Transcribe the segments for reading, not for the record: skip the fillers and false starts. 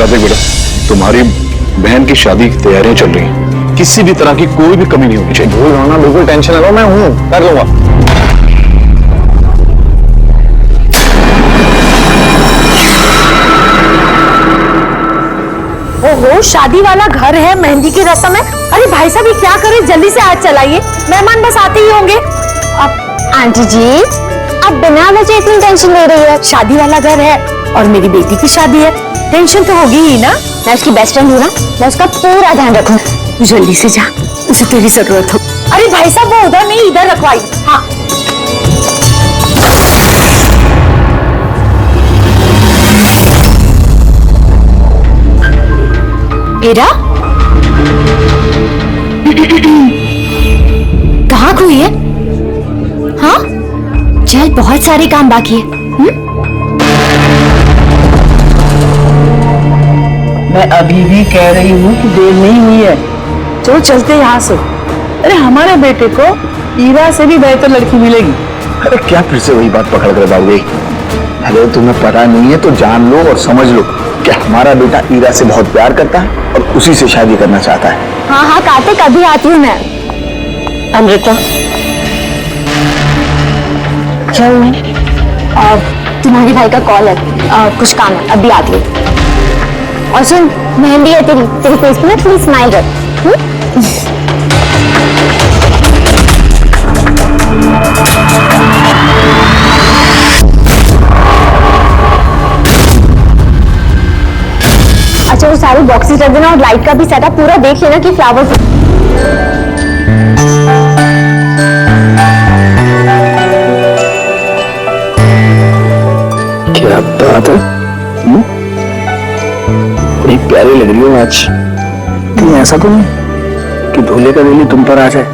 कार्तिक बेटा, तुम्हारी बहन की शादी की तैयारियां चल रही हैं। किसी भी तरह की कोई भी कमी नहीं होनी चाहिए। भूल होना बिल्कुल टेंशन ना लो, मैं हूं, कर लूंगा। ओहो, शादी वाला घर है, मेहंदी की रस्म है। अरे भाई साहब, ये क्या करें, जल्दी से आज चलाइए, मेहमान बस आते ही होंगे। अब आंटी जी, आप बिना वजह इतनी टेंशन ले रही है? शादी वाला घर है और मेरी बेटी की शादी है, टेंशन तो होगी ही ना। मैं उसकी बेस्ट फ्रेंड हूँ ना, मैं उसका पूरा ध्यान रखूँ। तू जल्दी से जा, उसे तेरी जरूरत हो। अरे भाई साहब, वो उधर नहीं, इधर रखवाई। हाँ, एरा कहाँ खोई है? हाँ, चल, बहुत सारे काम बाकी है। मैं अभी भी कह रही हूँ कि देर नहीं हुई है, चलो चलते यहाँ से। अरे हमारे बेटे को ईरा से भी बेहतर लड़की मिलेगी। अरे क्या फिर से वही बात पकड़ कर बाबू? अरे तुम्हें पता नहीं है तो जान लो और समझ लो कि हमारा बेटा ईरा से बहुत प्यार करता है और उसी से शादी करना चाहता है। हाँ हाँ कार्तिक, अभी आती हूँ मैं। अमृता, क्या हुआ? तुम्हारे भाई का कॉल है, कुछ काम है, अभी आती हूँ। और सुन, मेहंदी है तेरी फेस पे ना, थोड़ी स्माइल रख। अच्छा, वो सारे बॉक्सेस रख देना और लाइट का भी सेटअप पूरा देख लेना कि फ्लावर्स। क्या बात है, बड़ी प्यारी लग रही हो आज। कहीं ऐसा तो नहीं कि दूल्हे का दिल तुम पर आ जाए?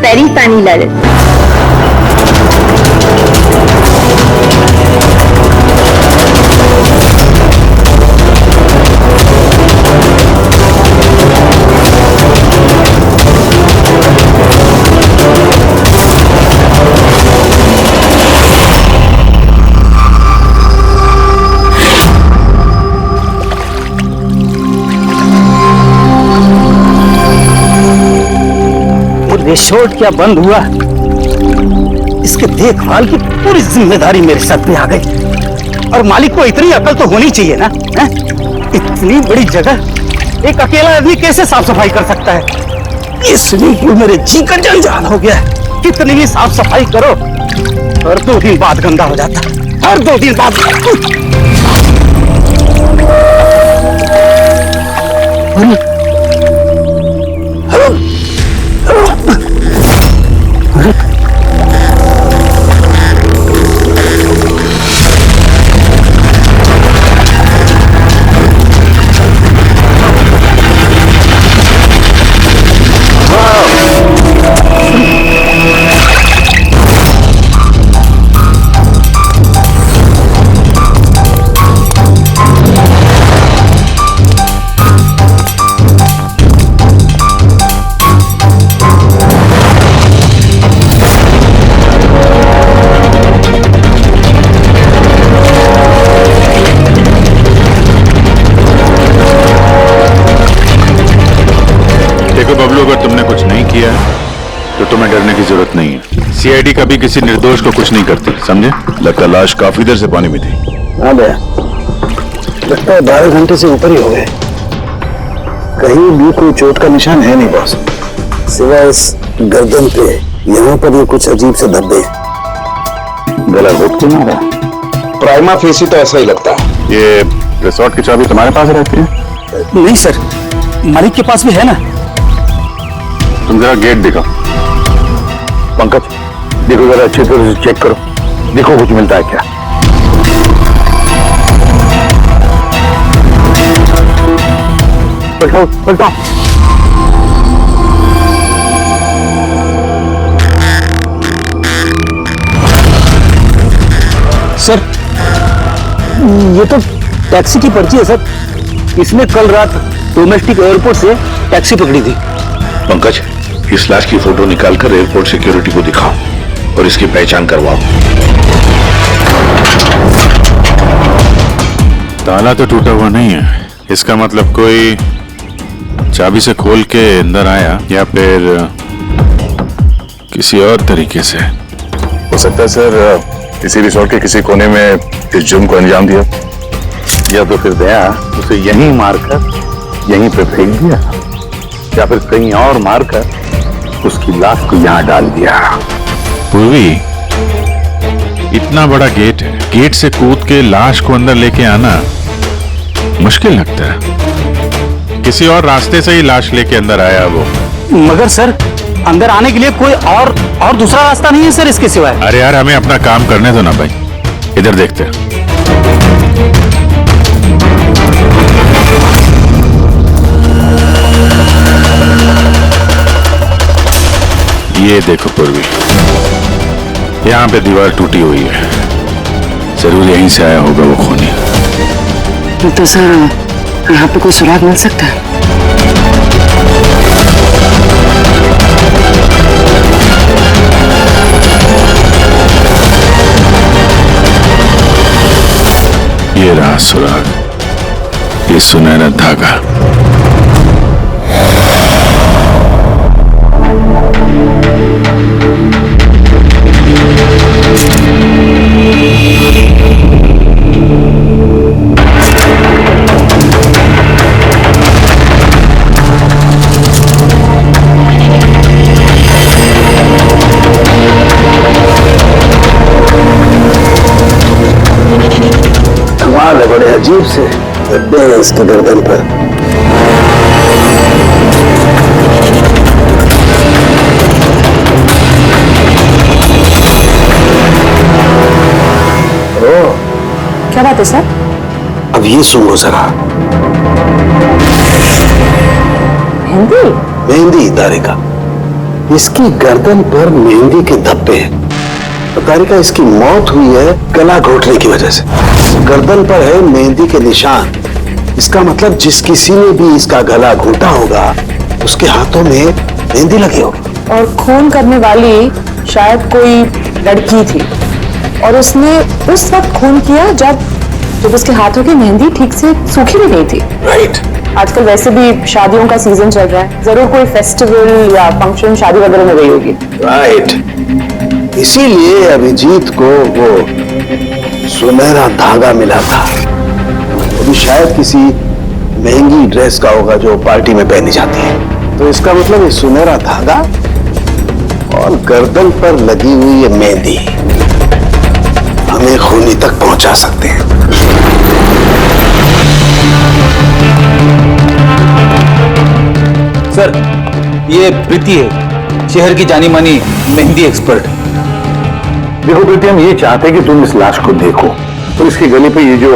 Very funny Lalit. रिसोर्ट क्या बंद हुआ, इसके देखभाल की पूरी जिम्मेदारी मेरे सर पे आ गई। और मालिक को इतनी अकल तो होनी चाहिए ना, है? इतनी बड़ी जगह एक अकेला आदमी कैसे साफ सफाई कर सकता है? इसलिए क्यों मेरे जी का जंजाल हो गया है। कितनी भी साफ सफाई करो, हर 2 दिन बाद गंदा हो जाता है, हर 2 दिन बाद। अगर तुमने कुछ नहीं किया तो तुम्हें डरने की जरूरत नहीं है। सीआईडी कभी किसी निर्दोष को कुछ नहीं करती, समझे? लगता लाश काफी देर से पानी में थी। हाँ भैया, लगता है 12 घंटे से ऊपर ही हो गए। कहीं भी कोई चोट का निशान है नहीं बॉस, सिवाय इस गर्दन पे। यहाँ पर ये कुछ अजीब से धब्बे। गला घोट क्यों मारा? प्राइमा फेसी तो ऐसा ही लगता है। ये रिसोर्ट की चाबी तुम्हारे पास रहती है? नहीं सर, मालिक के पास भी है ना। तुम जरा गेट दिखाओ। पंकज, देखो जरा अच्छी तरह से चेक करो, देखो कुछ मिलता है क्या। पलटाओ पलटाओ। सर, ये तो टैक्सी की पर्ची है सर। इसने कल रात डोमेस्टिक एयरपोर्ट से टैक्सी पकड़ी थी। पंकज, इस लाश की फोटो निकालकर एयरपोर्ट सिक्योरिटी को दिखाओ और इसकी पहचान करवाओ। ताला तो टूटा हुआ नहीं है, इसका मतलब कोई चाबी से खोल के अंदर आया या फिर किसी और तरीके से। हो सकता है सर किसी रिसोर्ट के किसी कोने में इस जुर्म को अंजाम दिया, या तो फिर दया उसे यहीं मारकर यहीं पे फेंक दिया, या फिर कहीं और मारकर उसकी लाश को यहां डाल दिया। पूर्वी, इतना बड़ा गेट है, गेट से कूद के लाश को अंदर लेके आना मुश्किल लगता है। किसी और रास्ते से ही लाश लेके अंदर आया वो। मगर सर, अंदर आने के लिए कोई और दूसरा रास्ता नहीं है सर इसके सिवाय। अरे यार, हमें अपना काम करने दो ना भाई, इधर देखते हैं। ये देखो पूर्वी, यहाँ पे दीवार टूटी हुई है, जरूर यहीं से आया होगा वो खूनी। तो सर यहाँ पे कोई सुराग मिल सकता है? ये रहा सुराग, ये सुनहरा धागा। कमाल है, बड़े अजीब से धब्बे हैं इसके गर्दन पर। क्या बात है सर? अब ये सुनो जरा। मेहंदी? मेहंदी तारिका, इसकी गर्दन पर मेहंदी के धब्बे हैं। तो तारिका, इसकी मौत हुई है गला घोटने की वजह से। गर्दन पर है मेहंदी के निशान, इसका मतलब जिस किसी ने भी इसका गला घोटा होगा उसके हाथों में मेहंदी लगी होगी। और खून करने वाली शायद कोई लड़की थी और उसने उस वक्त खून किया जब उसके हाथों की मेहंदी ठीक से सूखी भी नहीं थी। राइट। आजकल वैसे भी शादियों का सीजन चल रहा है, जरूर कोई फेस्टिवल या फंक्शन शादी वगैरह में गई होगी। राइट, इसीलिए अभिजीत को वो सुनहरा धागा मिला था। वो भी शायद किसी महंगी ड्रेस का होगा जो पार्टी में पहनी जाती है। तो इसका मतलब ये सुनहरा धागा और गर्दन पर लगी हुई ये मेहंदी हमें खूनी तक पहुंचा सकते हैं। सर, ये प्रीति है, शहर की जानी मानी मेहंदी एक्सपर्ट। देखो प्रीति, हम ये चाहते हैं कि तुम इस लाश को देखो और इसके गले पे ये जो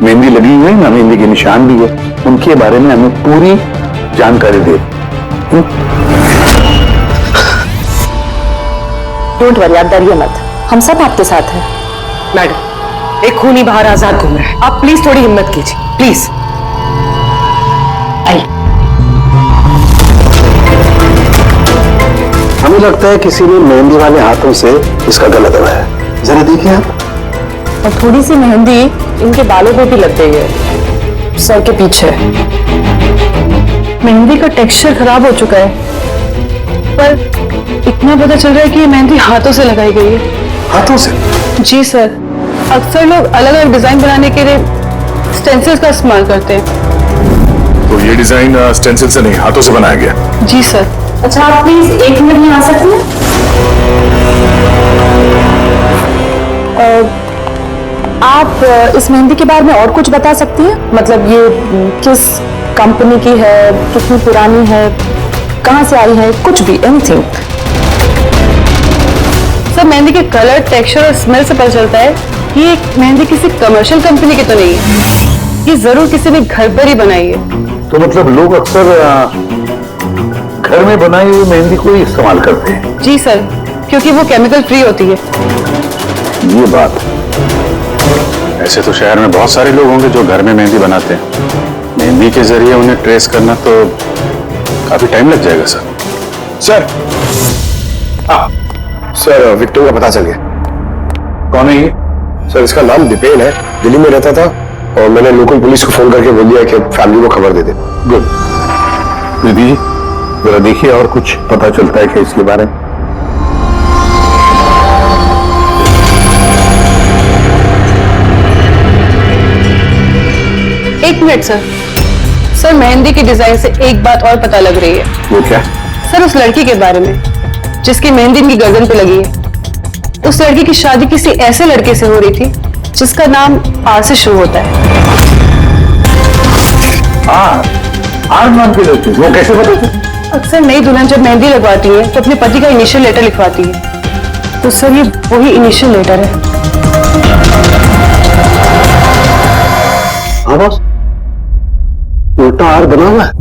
मेहंदी लगी हुई है ना, मेहंदी के निशान भी है, उनके बारे में हमें पूरी जानकारी दे। डोंट वरी, आप डरिए मत, हम सब आपके साथ हैं। मैडम, एक खूनी बाहर आजाद घूम रहा है, आप प्लीज थोड़ी हिम्मत कीजिए, प्लीज। आई। हमें लगता है किसी ने मेहंदी वाले हाथों से इसका गला दबाया है। जरा देखिए आप। और थोड़ी सी मेहंदी इनके बालों पे भी लग गई है, सर के पीछे। मेहंदी का टेक्सचर खराब हो चुका है, पर इतना पता चल रहा है कि ये मेहंदी हाथों से लगाई गई है। हाथों से? जी सर, अक्सर लोग अलग अलग डिजाइन बनाने के लिए स्टेंसिल्स का इस्तेमाल करते हैं। तो ये डिजाइन स्टेंसिल से नहीं, हाथों से बनाया गया। जी सर। अच्छा, आप प्लीज 1 मिनट में आ सकते हैं? आप इस मेहंदी के बारे में और कुछ बता सकती हैं? मतलब ये किस कंपनी की है, कितनी पुरानी है, कहाँ से आई है, कुछ भी, एनीथिंग। सर, मेहंदी के कलर, टेक्सचर और स्मेल से पता चलता है कि ये मेहंदी किसी कमर्शियल कंपनी की तो नहीं है, ये जरूर किसी ने घर पर ही बनाई है। तो मतलब लोग अक्सर घर में बनाई हुई मेहंदी को ही इस्तेमाल करते हैं? जी सर, क्योंकि वो केमिकल फ्री होती है। ये बात। ऐसे तो शहर में बहुत सारे लोग होंगे जो घर में मेहंदी बनाते हैं, मेहंदी के जरिए उन्हें ट्रेस करना तो काफी टाइम लग जाएगा सर। सर, सर विक्टर का पता चल गया। कौन है ये? सर, इसका नाम दीपेन है, दिल्ली में रहता था, और मैंने लोकल पुलिस को फोन करके बोल दिया कि फैमिली को खबर दे दे। गुड। दीदी जी जरा देखिए और कुछ पता चलता है क्या इसके बारे में? एक मिनट सर। सर मेहंदी की डिजाइन से एक बात और पता लग रही है। वो क्या? सर उस लड़की के बारे में जिसकी मेहंदी इनकी गर्दन पे लगी है, उस लड़की की शादी किसी ऐसे लड़के से हो रही थी जिसका नाम आर से शुरू होता है। आर नाम की लड़की, वो कैसे पता? अक्सर नई दुल्हन जब मेहंदी लगवाती है तो अपने पति का इनिशियल लेटर लिखवाती है, तो सर ये वही इनिशियल लेटर है। हाँ बॉस, उल्टा आर बना हुआ है।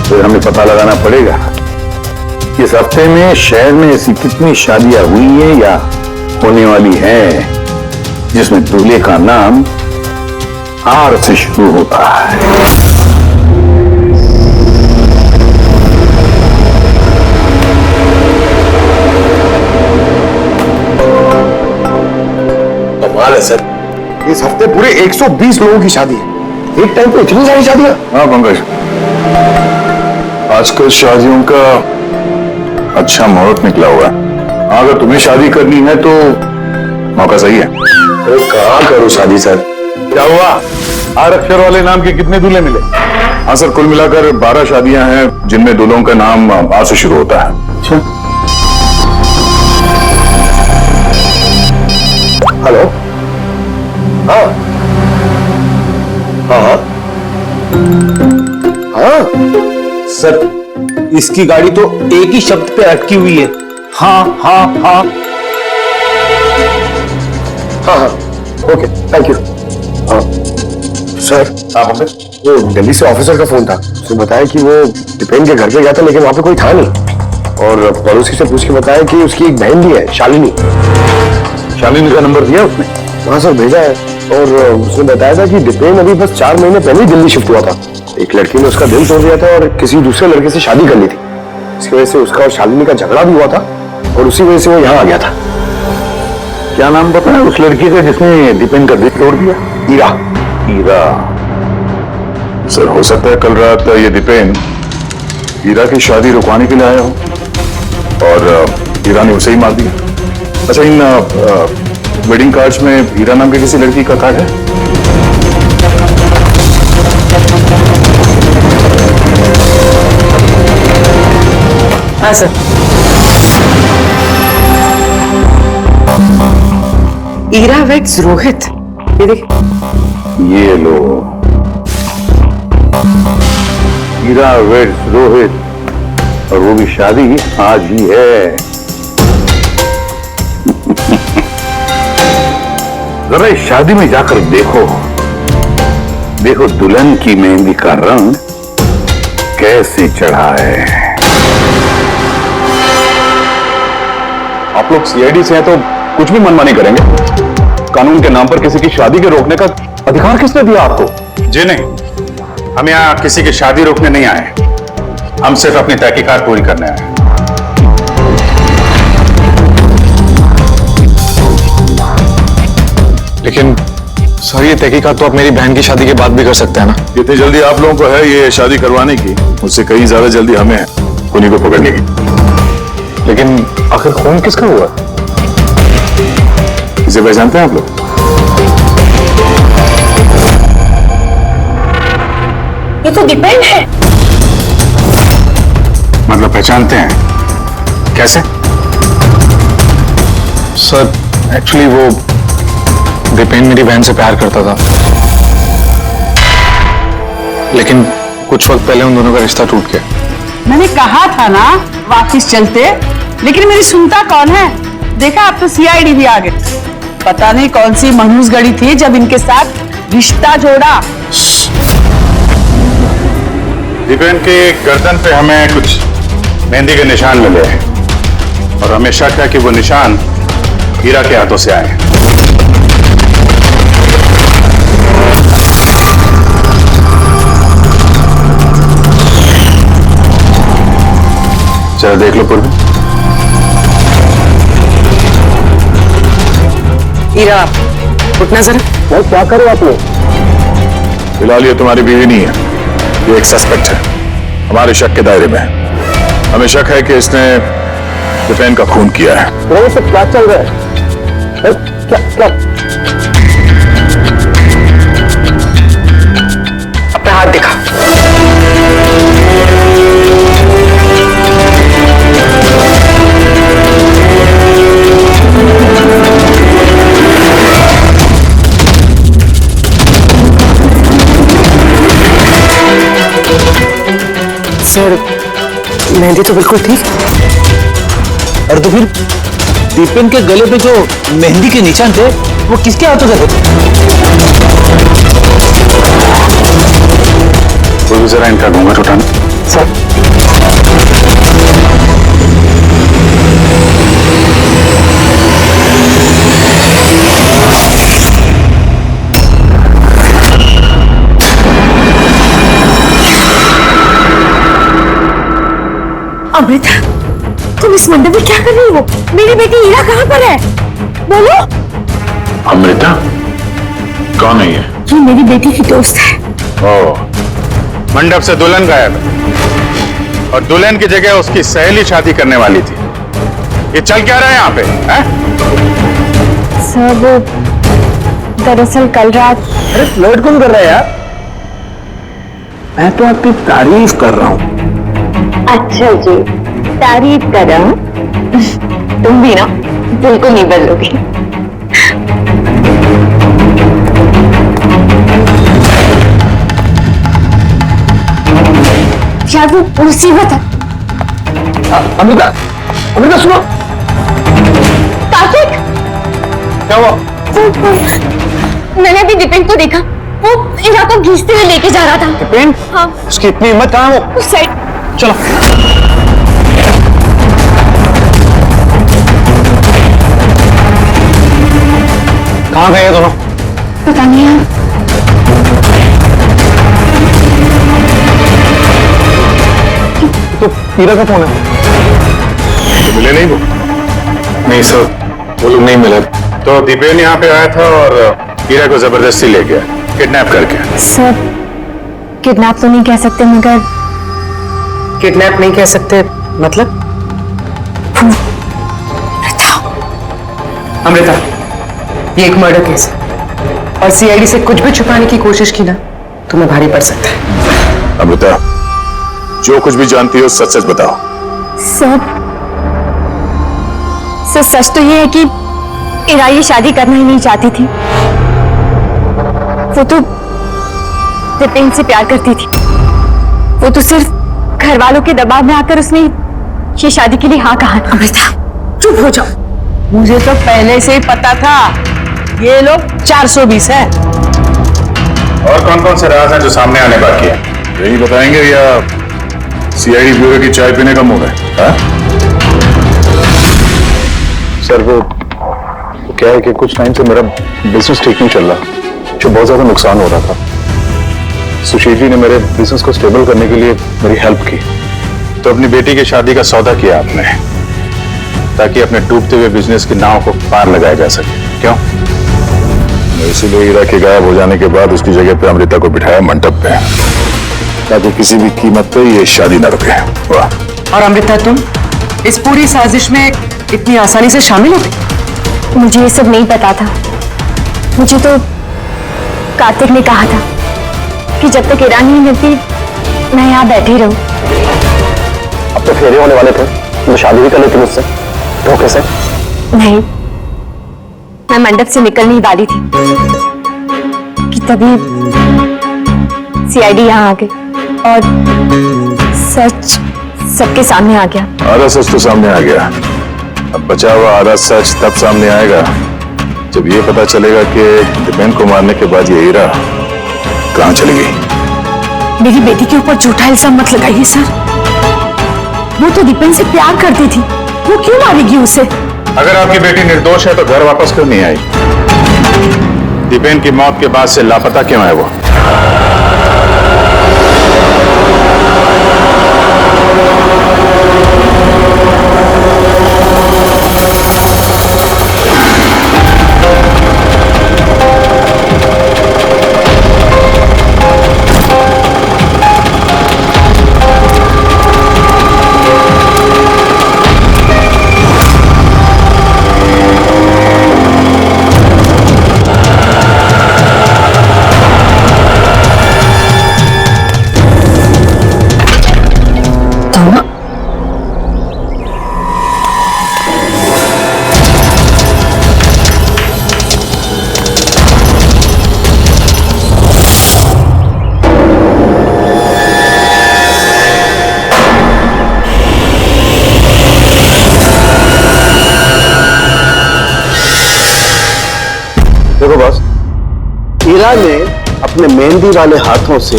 तो हमें पता लगाना पड़ेगा इस हफ्ते में शहर में ऐसी कितनी शादियां हुई हैं या होने वाली हैं जिसमें दूल्हे का नाम आर से शुरू होता है। कमाल है सर, इस हफ्ते पूरे 120 लोगों की शादी है। एक टाइम पे इतनी सारी शादियां। हाँ पंकज, आजकल शादियों का अच्छा मुहूर्त निकला हुआ है। अगर तुम्हें शादी करनी है तो मौका सही है। अरे कहाँ करूँ शादी सर? क्या हुआ? आर अक्षर वाले नाम के कितने दूल्हे मिले? हाँ सर, कुल मिलाकर 12 शादियां हैं जिनमें दूल्हों का नाम आर से शुरू होता है। अच्छा। हेलो। हाँ हाँ हाँ हाँ सर इसकी गाड़ी तो एक ही शब्द पे अटकी हुई है, हाँ हाँ हाँ। हाँ हाँ ओके थैंक यू। हाँ सर, वो दिल्ली से ऑफिसर का फोन था। उसने बताया कि वो दीपेन के घर पे गया था लेकिन वहां पे कोई था नहीं, और पड़ोसी से पूछ के बताया कि उसकी एक बहन भी है, शालिनी। शालिनी का नंबर दिया उसने? हाँ सर भेजा है, और उसने बताया था कि दीपेन अभी बस 4 महीने पहले ही दिल्ली शिफ्ट हुआ था। एक लड़की ने उसका दिल तोड़ दिया था और किसी दूसरे लड़के से शादी कर ली थी। इसकी वजह से उसका और शालिनी का झगड़ा भी हुआ था और उसी वजह से वो यहाँ आ गया था। क्या नाम बताया उस लड़की का जिसने दीपेन का दिल तोड़ दिया? ईरा। ईरा। सर हो सकता है कल रात ये दीपेन ईरा की शादी रुकवाने के लिए आया हो और ईरा ने उसे ही मार दिया। अच्छा, इन वेडिंग कार्ड्स में हीरा नाम की किसी लड़की का कार्ड है? हाँ सर। ईरा वेट्स रोहित, ये देखिए। ये लो, हीरा वेड्स रोहित, और वो भी शादी आज ही है। जरा इस शादी में जाकर देखो, देखो दुल्हन की मेहंदी का रंग कैसे चढ़ा है। आप लोग सीआईडी से हैं तो कुछ भी मनमानी करेंगे? कानून के नाम पर किसी की शादी के रोकने का अधिकार किसने दिया आपको? जी नहीं, हम यहाँ किसी की शादी रोकने नहीं आए, हम सिर्फ अपनी तहकीकात पूरी करने आए हैं। लेकिन सर ये तहकीकात तो आप मेरी बहन की शादी के बाद भी कर सकते हैं ना? जितनी जल्दी आप लोगों को है ये शादी करवाने की, उससे कहीं ज्यादा जल्दी हमें है उन्हीं को पकड़ने की। लेकिन आखिर खून किसका हुआ? इसे पहचानते हैं आप लोग? ये तो दीपेन है। मतलब पहचानते हैं? कैसे? सर एक्चुअली वो दीपेन मेरी बहन से प्यार करता था, लेकिन कुछ वक्त पहले उन दोनों का रिश्ता टूट गया। मैंने कहा था ना वापस चलते, लेकिन मेरी सुनता कौन है? देखा अब तो सीआईडी भी आ गए। पता नहीं कौन सी मनहूस गड़ी थी जब इनके साथ रिश्ता जोड़ा। दीपेन के गर्दन पे हमें कुछ मेहंदी के निशान मिले हैं और हमें शक है कि वो निशान हीरा के हाथों से आए हैं। चलो देख लो पूर्वी। हीरा उठना जरा। मैं क्या करूं आप लोग? फिलहाल ये तुम्हारी बीवी नहीं है, ये एक सस्पेक्ट है, हमारे शक के दायरे में है। हमें शक है कि इसने दिपेन का खून किया है। वो सब क्या चल रहा है? क्या क्या? अपना हाथ दिखा। सर मेहंदी तो बिल्कुल ठीक। और तो फिर दीपेन के गले पे जो मेहंदी के निशान थे वो किसके हाथों से थे? वो भी जरा इनका घूंघट उठाना। सर अमृता, तुम इस मंडप में क्या कर रही हो? मेरी बेटी हीरा कहाँ पर है? बोलो। अमृता कौन है ये? ये मेरी बेटी की दोस्त है। ओह, मंडप से दुल्हन गायब है और दुल्हन की जगह उसकी सहेली शादी करने वाली थी। ये चल क्या रहा है यहाँ पे? हैं? सर वो दरअसल कल रात। अरे फ्लर्ट कौन कर रहा है यार? मैं तो आपकी तारीफ कर रहा हूँ। अच्छा जी, तारीफ कर रहा हूँ। तुम भी ना बिल्कुल नहीं बदलोगी। क्या वो मुसीबत है? अमृता, अमृता सुनो। कार्तिक, क्या हुआ? मैंने अभी दीपेन को देखा, वो हीरा को घींचते हुए लेके जा रहा था। दीपेन? हाँ, उसकी इतनी हिम्मत कहाँ है वो? उस साइड। चलो। कहाँ गए ये दोनों? पता नहीं यार। तो हीरा का फोन है। तो मिले नहीं वो? नहीं सर, वो लोग नहीं मिले। तो दीपेन यहाँ पे आया था और हीरा को जबरदस्ती ले गया, किडनैप करके। सर किडनैप तो नहीं कह सकते, मगर किडनैप नहीं कह सकते मतलब? अमृता, ये एक मर्डर केस है और सीआईडी से कुछ भी छुपाने की कोशिश की ना, तुम्हें भारी पड़ सकता है। अमृता, जो कुछ भी जानती हो सच सच बताओ। सर सच तो ये है कि हीरा ये शादी करना ही नहीं चाहती थी। वो तो दीपेन से प्यार करती थी। वो तो सिर्फ घर वालों के दबाव में आकर उसने ये शादी के लिए हाँ कहा। अमृता चुप हो जाओ, मुझे तो पहले से ही पता था ये लोग 420 है। और कौन कौन से राज हैं जो सामने आने बाकी है? यही बताएंगे या सीआईडी ब्यूरो की चाय पीने का मूड है? सर वो क्या है कि कुछ टाइम से मेरा बिजनेस ठीक नहीं चल रहा, जो बहुत ज्यादा नुकसान हो रहा था। सुशील जी ने मेरे बिजनेस को स्टेबल करने के लिए मेरी हेल्प की। तो अपनी बेटी की शादी का सौदा किया आपने, ताकि अपने डूबते हुए बिजनेस की नाव को पार लगाया जा सके, क्यों? इसीलिए हीरा के गायब हो जाने के बाद उसकी जगह पे अमृता को बिठाया मंडप पे, ताकि किसी भी कीमत पे ये शादी न रुके। वाह। और अमृता, तुम इस पूरी साजिश में इतनी आसानी से शामिल हो गई? मुझे ये सब नहीं पता था। मुझे तो कार्तिक ने कहा था कि जब तक हीरा नहीं मिलती मैं यहाँ बैठी रहूं। अब तो फेरे होने वाले थे, तो शादी भी कर लेती मुझसे धोखे से। नहीं, मैं मंडप से निकलने ही वाली थी कि तभी सीआईडी यहाँ आ गई और सच सबके सामने आ गया। आधा सच तो सामने आ गया, अब बचा हुआ आधा सच तब सामने आएगा जब ये पता चलेगा कि दीपेन को मारने के बाद ये हीरा कहाँ चली गई। मेरी बेटी के ऊपर झूठा इल्जाम मत लगाइए सर। वो तो दीपेन से प्यार करती थी, वो क्यों मारेगी उसे? अगर आपकी बेटी निर्दोष है तो घर वापस क्यों नहीं आई? दीपेन की मौत के बाद से लापता क्यों है वो? ईरा ने अपने मेहंदी वाले हाथों से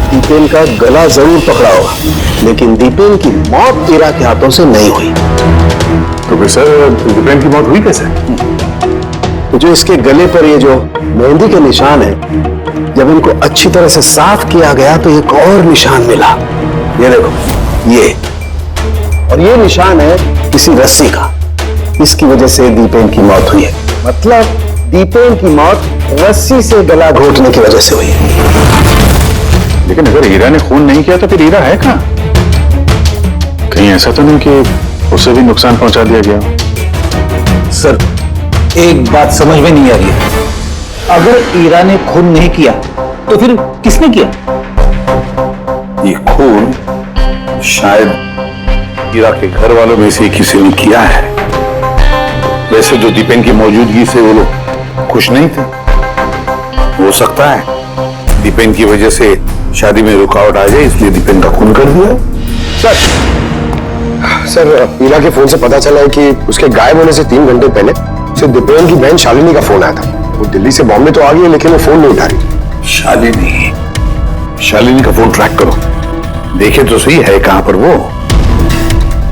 दीपेन का गला जरूर पकड़ा होगा, लेकिन दीपेन की मौत ईरा के हाथों से नहीं हुई। तो फिर सर दीपेन की मौत हुई कैसे? तो जो इसके गले पर ये जो मेहंदी के निशान है, जब इनको अच्छी तरह से साफ किया गया तो एक और निशान मिला। ये देखो, ये और ये निशान है किसी रस्सी का। इसकी वजह से दीपेन की मौत हुई है। मतलब दीपेन की मौत रस्सी से गला घोटने की वजह से हुई है। लेकिन अगर हीरा ने खून नहीं किया तो फिर हीरा है कहाँ? कहीं ऐसा तो नहीं कि उसे भी नुकसान पहुंचा दिया गया? सर, एक बात समझ में नहीं आ रही है। अगर ईरा ने खून नहीं किया तो फिर किसने किया? ये खून शायद हीरा के घर वालों में से किसी ने किया है। वैसे जो दीपेन की मौजूदगी से वो लोग खुश नहीं थे। हो सकता है दीपेन की वजह से शादी में रुकावट आ जाए, इसलिए दीपेन का खून कर दिया। सर, ईरा के फोन से पता चला है कि उसके गायब होने से 3 घंटे पहले उसे दीपेन की बहन शालिनी का फोन आया था। वो दिल्ली से बॉम्बे तो आ गई है, लेकिन वो फोन नहीं उठा रही। शालिनी का फोन ट्रैक करो, देखे तो सही है कहां पर वो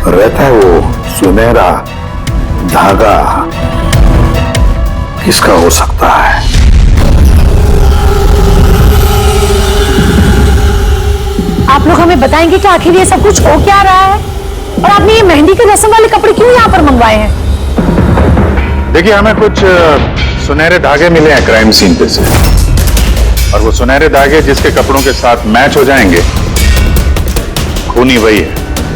रहता है। वो सुनहरा धागा किसका हो सकता है? आप लोग हमें बताएंगे कि आखिर ये सब कुछ हो क्या रहा है, और आपने ये मेहंदी के रस्म वाले कपड़े क्यों यहाँ पर मंगवाए हैं? देखिए, हमें कुछ सुनहरे धागे मिले हैं क्राइम सीन पे से, और वो सुनहरे धागे जिसके कपड़ों के साथ मैच हो जाएंगे, खूनी वही है।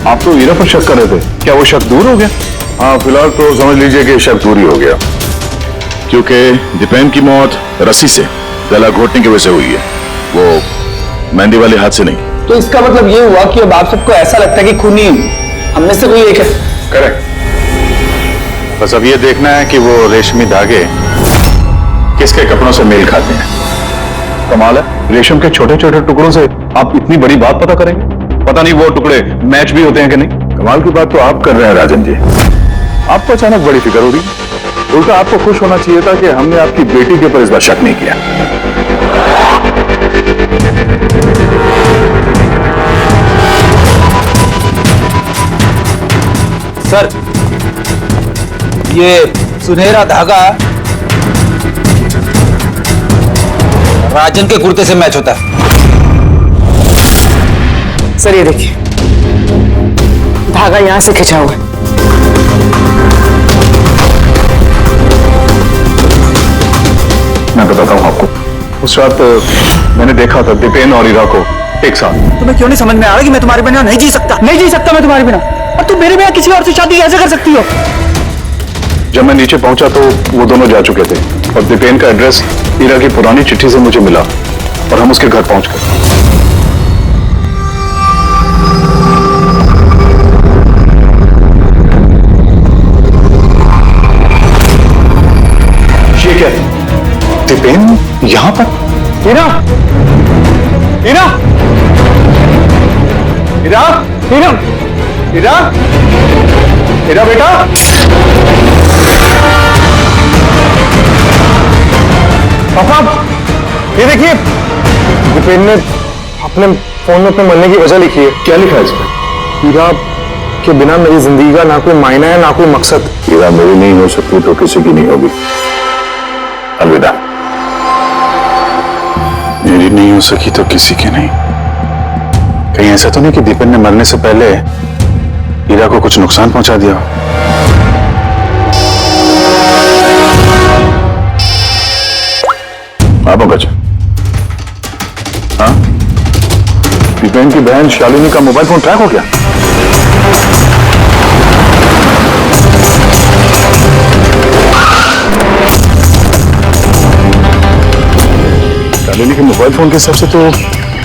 आप तो हीरा पर शक कर रहे थे, क्या वो शक दूर हो गया? हाँ, फिलहाल तो समझ लीजिए कि शक दूर ही हो गया, क्योंकि दीपेन की मौत रस्सी से गला घोटने की वजह से हुई है, वो मेहंदी वाले हाथ से नहीं। तो इसका मतलब ये हुआ कि अब आप सबको ऐसा लगता है कि खूनी हम में से कोई एक है? करेक्ट। बस अब ये देखना है कि वो रेशमी धागे किसके कपड़ों से मेल खाते हैं। कमाल है, रेशम के छोटे छोटे टुकड़ों से आप इतनी बड़ी बात पता करेंगे? पता नहीं वो टुकड़े मैच भी होते हैं कि नहीं। कमाल की बात तो आप कर रहे हैं राजन जी। आपको अचानक बड़ी फिक्र हो रही है। उल्टा आपको खुश होना चाहिए था कि हमने आपकी बेटी के ऊपर इस बार शक नहीं किया। सर, ये सुनहरा धागा राजन के कुर्ते से मैच होता है। सर, ये देखिए, धागा यहां से खिंचा हुआ है। मैं बताता हूं आपको, उस रात मैंने देखा था दीपेन और ईरा को एक साथ। तुम्हें क्यों नहीं समझ में आ रहा कि मैं तुम्हारे बिना नहीं जी सकता? नहीं जी सकता मैं तुम्हारे बिना, और तुम मेरे बिना किसी और से शादी कैसे कर सकती हो? जब मैं नीचे पहुंचा तो वो दोनों जा चुके थे, और दीपेन का एड्रेस ईरा की पुरानी चिट्ठी से मुझे मिला, और हम उसके घर पहुंच गए। ये क्या है? दीपेन यहां पर? हीरा, हीरा, हीरा, हीरा, हीरा, हीरा बेटा। पापा, ये देखिए, दीपेन ने अपने फोन में अपने मरने की वजह लिखी है। क्या लिखा है इसमें? हीरा के बिना मेरी जिंदगी का ना कोई मायना है, ना कोई मकसद। हीरा मेरी नहीं हो सकती तो किसी की नहीं होगी। अलविदा। मेरी नहीं हो सकी तो किसी की नहीं। कहीं ऐसा तो नहीं कि दीपेन ने मरने से पहले हीरा को कुछ नुकसान पहुंचा दिया? हाँ पंकज। हाँ, दीपेन की बहन शालिनी का मोबाइल फोन ट्रैक हो गया। शालिनी के मोबाइल फोन के हिसाब से तो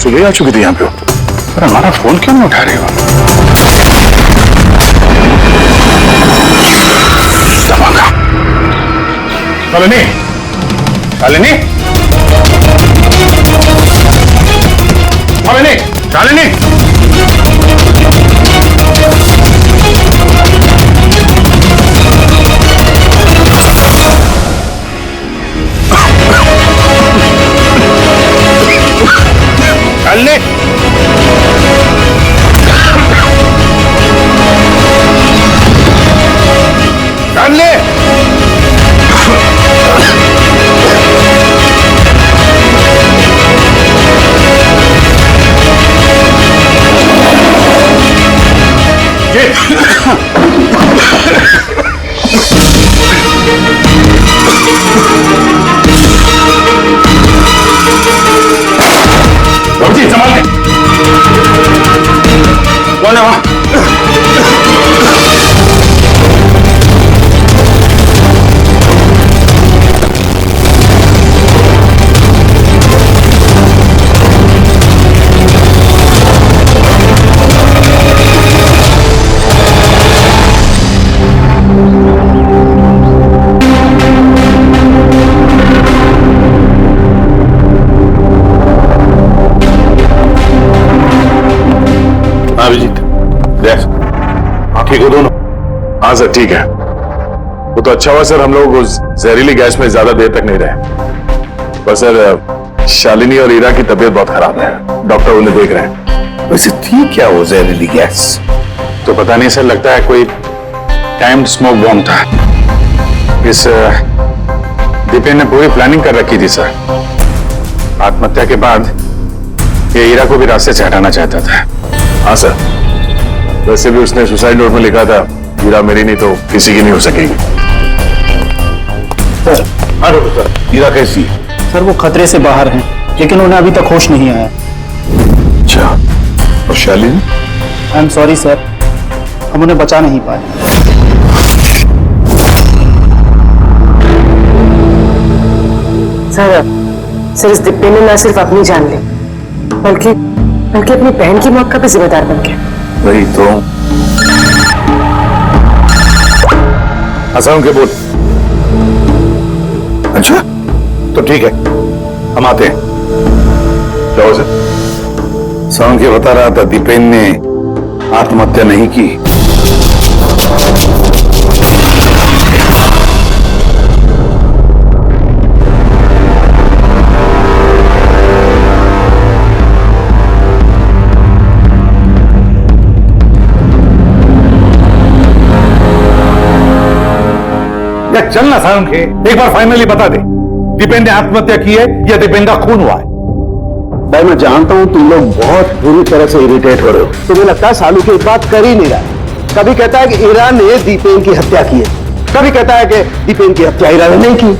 सुबह आ चुकी थी यहाँ पे, पर हमारा फोन क्यों नहीं उठा रहे हो? शालिनी, शालिनी, शालिनी, शालिनी। ठीक हो दोनों? हाँ सर ठीक है। वो तो अच्छा हुआ सर हम लोग उस जहरीली गैस में ज्यादा देर तक नहीं रहे। पर सर शालिनी और ईरा की तबीयत बहुत खराब है, डॉक्टर उन्हें देख रहे हैं। वैसे थी क्या वो जहरीली गैस? तो पता नहीं सर, लगता है कोई टाइम्ड स्मोक बॉम्ब था। इस दीपेन ने पूरी प्लानिंग कर रखी थी सर। आत्महत्या के बाद ये ईरा को भी रास्ते से हटाना चाहता था। हाँ सर, वैसे भी उसने सुसाइड नोट में लिखा था ईरा मेरी नहीं तो किसी की नहीं हो सकेगी। सर, सर ईरा कैसी है? सर वो खतरे से बाहर हैं, लेकिन उन्हें अभी तक होश नहीं आया। अच्छा, और Shalini? I am sorry sir, हम उन्हें बचा नहीं पाए। सर इस दीपेन ने न सिर्फ अपनी जान ली बल्कि अपनी बहन की मौत का भी जिम्मेदार बन गया। वही तो। हंसाऊं के बोल। अच्छा तो ठीक है, हम आते हैं। क्या हो सर? साउंड के बता रहा था दीपेन ने आत्महत्या नहीं की। चल ना साउंड के, एक बार फाइनली बता दे, दीपेन ने आत्महत्या की है या दीपेन का खून हुआ है? भाई मैं जानता हूं तुम लोग बहुत बुरी तरह से इरिटेट हो रहे हो। तुम्हें लगता है सालू की बात कर ही नहीं रहा। कभी कहता है कि ईरा ने दीपेन की हत्या की है, कभी कहता है कि दीपेन की हत्या ईरा ने नहीं की,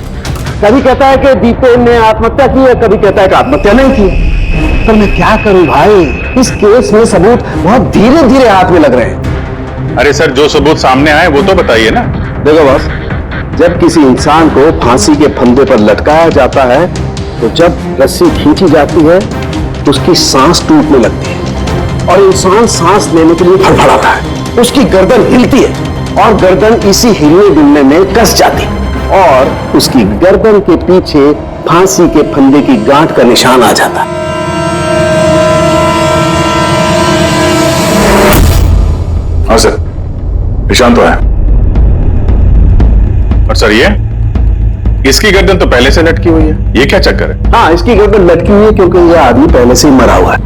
कभी कहता है कि दीपेन ने आत्महत्या की है, कभी कहता है कि आत्महत्या नहीं की। पर मैं क्या करूं भाई, इस केस में सबूत बहुत धीरे धीरे हाथ में लग रहे हैं। अरे सर, जो सबूत सामने आए वो तो बताइए ना। देखो बॉस, जब किसी इंसान को फांसी के फंदे पर लटकाया जाता है तो जब रस्सी खींची जाती है तो उसकी सांस टूटने लगती है और इंसान सांस लेने के लिए फड़फड़ाता है। उसकी गर्दन हिलती है और गर्दन इसी हिलने डुलने में कस जाती है और उसकी गर्दन के पीछे फांसी के फंदे की गांठ का निशान आ जाता है। हाँ सर, निशान तो है। और सर ये इसकी गर्दन तो पहले से लटकी हुई है, ये क्या चक्कर है? हाँ, इसकी गर्दन लटकी हुई है क्योंकि यह आदमी पहले से ही मरा हुआ है।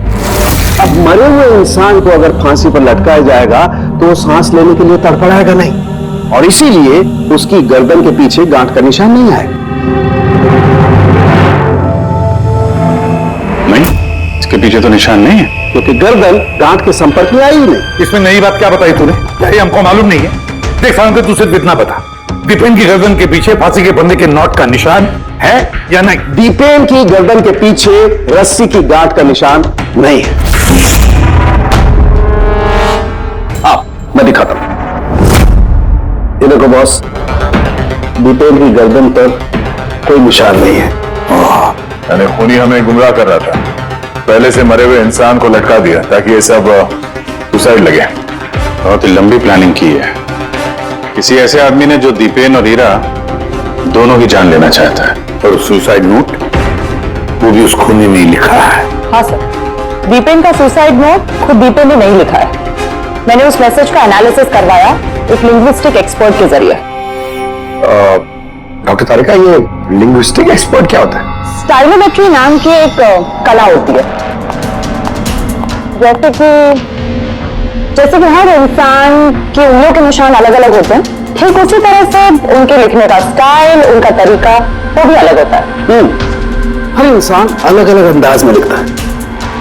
अब मरे हुए इंसान को अगर फांसी पर लटकाया जाएगा तो वो सांस लेने के लिए तड़फड़ाएगा नहीं और इसीलिए उसकी गर्दन के पीछे गांठ का निशान नहीं आएगा। नहीं, इसके पीछे तो निशान नहीं है क्योंकि गर्दन गांठ के संपर्क में आई ही नहीं। इसमें नई बात क्या बताई तूने? क्या ये हमको मालूम नहीं है? देख साउंड के, तू सिर्फ इतना बता, दीपेन की गर्दन के पीछे फांसी के फंदे के नॉट का निशान है या नहीं? दीपेन की गर्दन के पीछे रस्सी की गांठ का निशान नहीं है। मैं दिखाता हूं। ये देखो बॉस, दीपेन की गर्दन पर कोई निशान नहीं है। यानी खूनी हमें गुमराह कर रहा था, पहले से मरे हुए इंसान को लटका दिया ताकि ये सब सुसाइड लगे। बहुत ही लंबी प्लानिंग की है किसी ऐसे आदमी ने जो दीपेन और हीरा दोनों की जान लेना चाहता है। और सुसाइड नोट वो भी उस खूनी ने लिखा है। हाँ सर, दीपेन का सुसाइड नोट खुद दीपेन ने नहीं लिखा है। मैंने उस मैसेज का एनालिसिस करवाया एक लिंग्विस्टिक एक्सपर्ट के जरिए। डॉक्टर तारिका, ये लिंग्विस्टिक एक्सपर्ट क्या होता है? स्टाइलोमेट्री नाम की एक कला होती है। जैसे कि हर इंसान की उंगलियों के निशान अलग अलग होते हैं, ठीक उसी तरह से उनके लिखने का स्टाइल, उनका तरीका वो भी अलग होता है। हर इंसान अलग अलग अंदाज में लिखता है।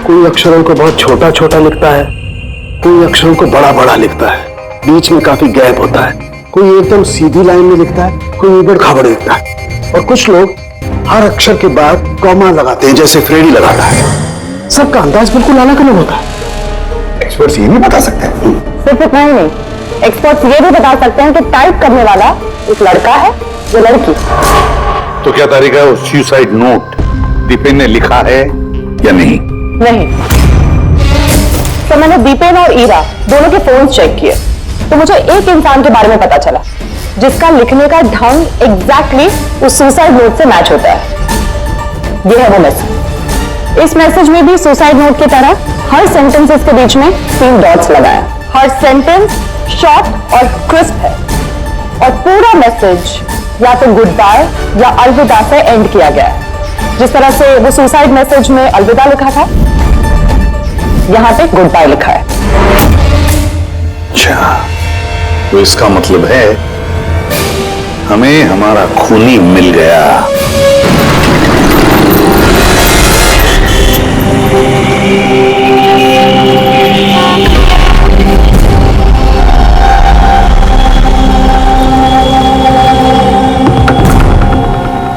कोई अक्षरों को बहुत छोटा छोटा लिखता है, कोई अक्षरों को बड़ा बड़ा लिखता है, बीच में काफी गैप होता है। कोई एकदम सीधी लाइन में लिखता है, कोई उबड़ खाबड़ लिखता है और कुछ लोग हर अक्षर के बाद कॉमा लगाते हैं जैसे फ्रेडी लगाता है। सबका अंदाज बिल्कुल अलग अलग होता है। एक्सपर्ट्स ये नहीं बता सकते? सिर्फ इतना ही नहीं, एक्सपर्ट्स ये भी बता सकते हैं कि टाइप करने वाला एक लड़का है या लड़की। तो क्या तारिका सुसाइड नोट दीपेन ने लिखा है या नहीं? नहीं। तो मैंने दीपेन और ईरा दोनों के फोन चेक किए तो मुझे एक इंसान के बारे में पता चला जिसका लिखने का ढंग एग्जैक्टली उस सुसाइड नोट से मैच होता है। ये है वो मैसेज। इस मैसेज में भी सुसाइड नोट की तरह हर सेंटेंसेस के बीच में 3 डॉट्स लगाया। हर सेंटेंस शॉर्ट और क्रिस्प है और पूरा मैसेज या तो गुड बाय या अलविदा से एंड किया गया है। जिस तरह से वो सुसाइड मैसेज में अलविदा लिखा था, यहां पे गुड बाय लिखा है। अच्छा, तो इसका मतलब है हमें हमारा खूनी मिल गया।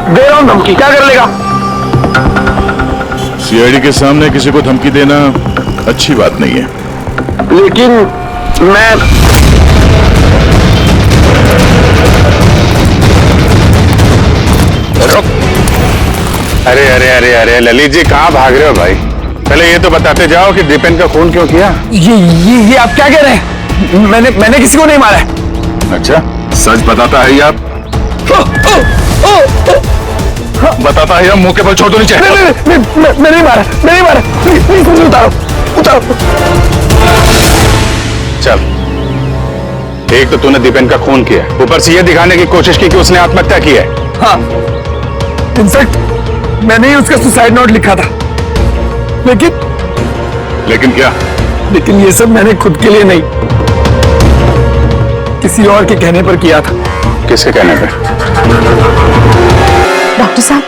दे रहा हूं धमकी, क्या कर लेगा? सीआईडी के सामने किसी को धमकी देना अच्छी बात नहीं है। लेकिन मैं अरे अरे अरे अरे ललित जी, कहाँ भाग रहे हो भाई? पहले ये तो बताते जाओ कि दीपेन का खून क्यों किया? ये आप क्या कह रहे हैं? मैंने किसी को नहीं मारा है। अच्छा, सच बताता है आप? बताता है, मुंह के बल छोड़ दो नीचे। मैं नहीं मारा, प्लीज मुझे उतारो। चल, एक तो तूने दीपेन का खून किया, ऊपर से ये दिखाने की कोशिश की कि उसने आत्महत्या की है। हाँ, इनफैक्ट मैंने ही उसका सुसाइड नोट लिखा था। लेकिन क्या? लेकिन ये सब मैंने खुद के लिए नहीं, किसी और के कहने पर किया था। किसके कहने पे? डॉक्टर साहब,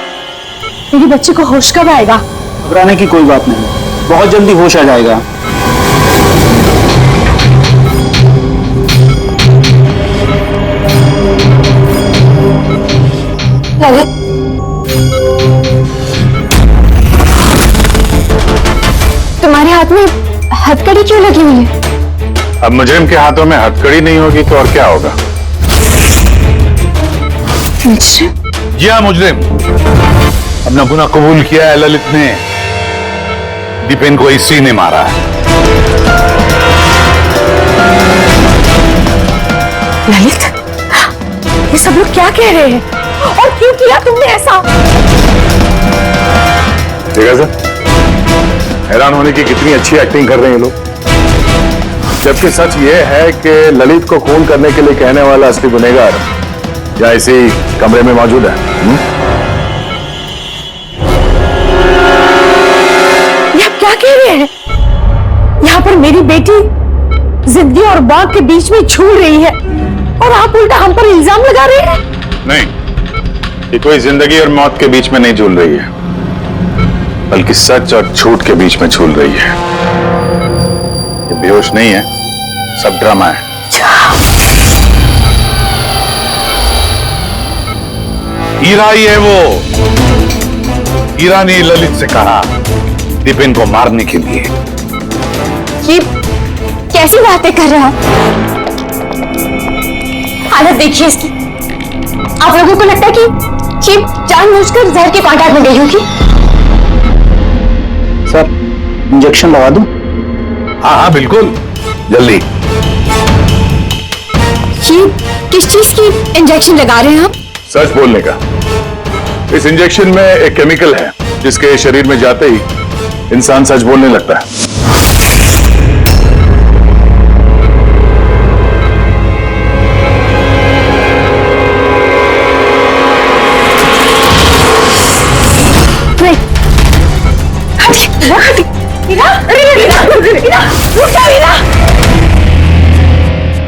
मेरी बच्ची को होश कब आएगा? घबराने की कोई बात नहीं, बहुत जल्दी होश आ जाएगा। ललित, तुम्हारे हाथ में हथकड़ी क्यों लगी हुई है? अब मुजरिम के हाथों में हथकड़ी नहीं होगी तो और क्या होगा? जी हाँ, मुजरिम। अपना गुनाह कबूल किया है ललित ने। दीपेन को इसी ने मारा है। ललित, ये सब लोग क्या कह रहे हैं और क्यों किया तुमने ऐसा? ठीक है सर, हैरान होने की कितनी अच्छी एक्टिंग कर रहे हैं ये लोग। जबकि सच ये है कि ललित को खून करने के लिए कहने वाला असली गुनहगार या इसी कमरे में मौजूद है। ये आप क्या कह रहे हैं? यहाँ पर मेरी बेटी जिंदगी और मौत के बीच में झूल रही है और आप उल्टा हम पर इल्जाम लगा रहे हैं। नहीं, ये कोई जिंदगी और मौत के बीच में नहीं झूल रही है, बल्कि सच और झूठ के बीच में झूल रही है। ये बेहोश नहीं है, सब ड्रामा है। हीरा ही है वो। हीरा ने ललित से कहा दीपेन को मारने के लिए। ये कैसी बातें कर रहे हो? हालत देखिए इसकी। आप लोगों को लगता है कि ये जानबूझकर जहर के कांटेक्ट में गई होगी? सर, इंजेक्शन लगा दूं? हाँ हाँ बिल्कुल, जल्दी। ये किस चीज की इंजेक्शन लगा रहे हैं आप? सच बोलने का। इस इंजेक्शन में एक केमिकल है जिसके शरीर में जाते ही इंसान सच बोलने लगता है।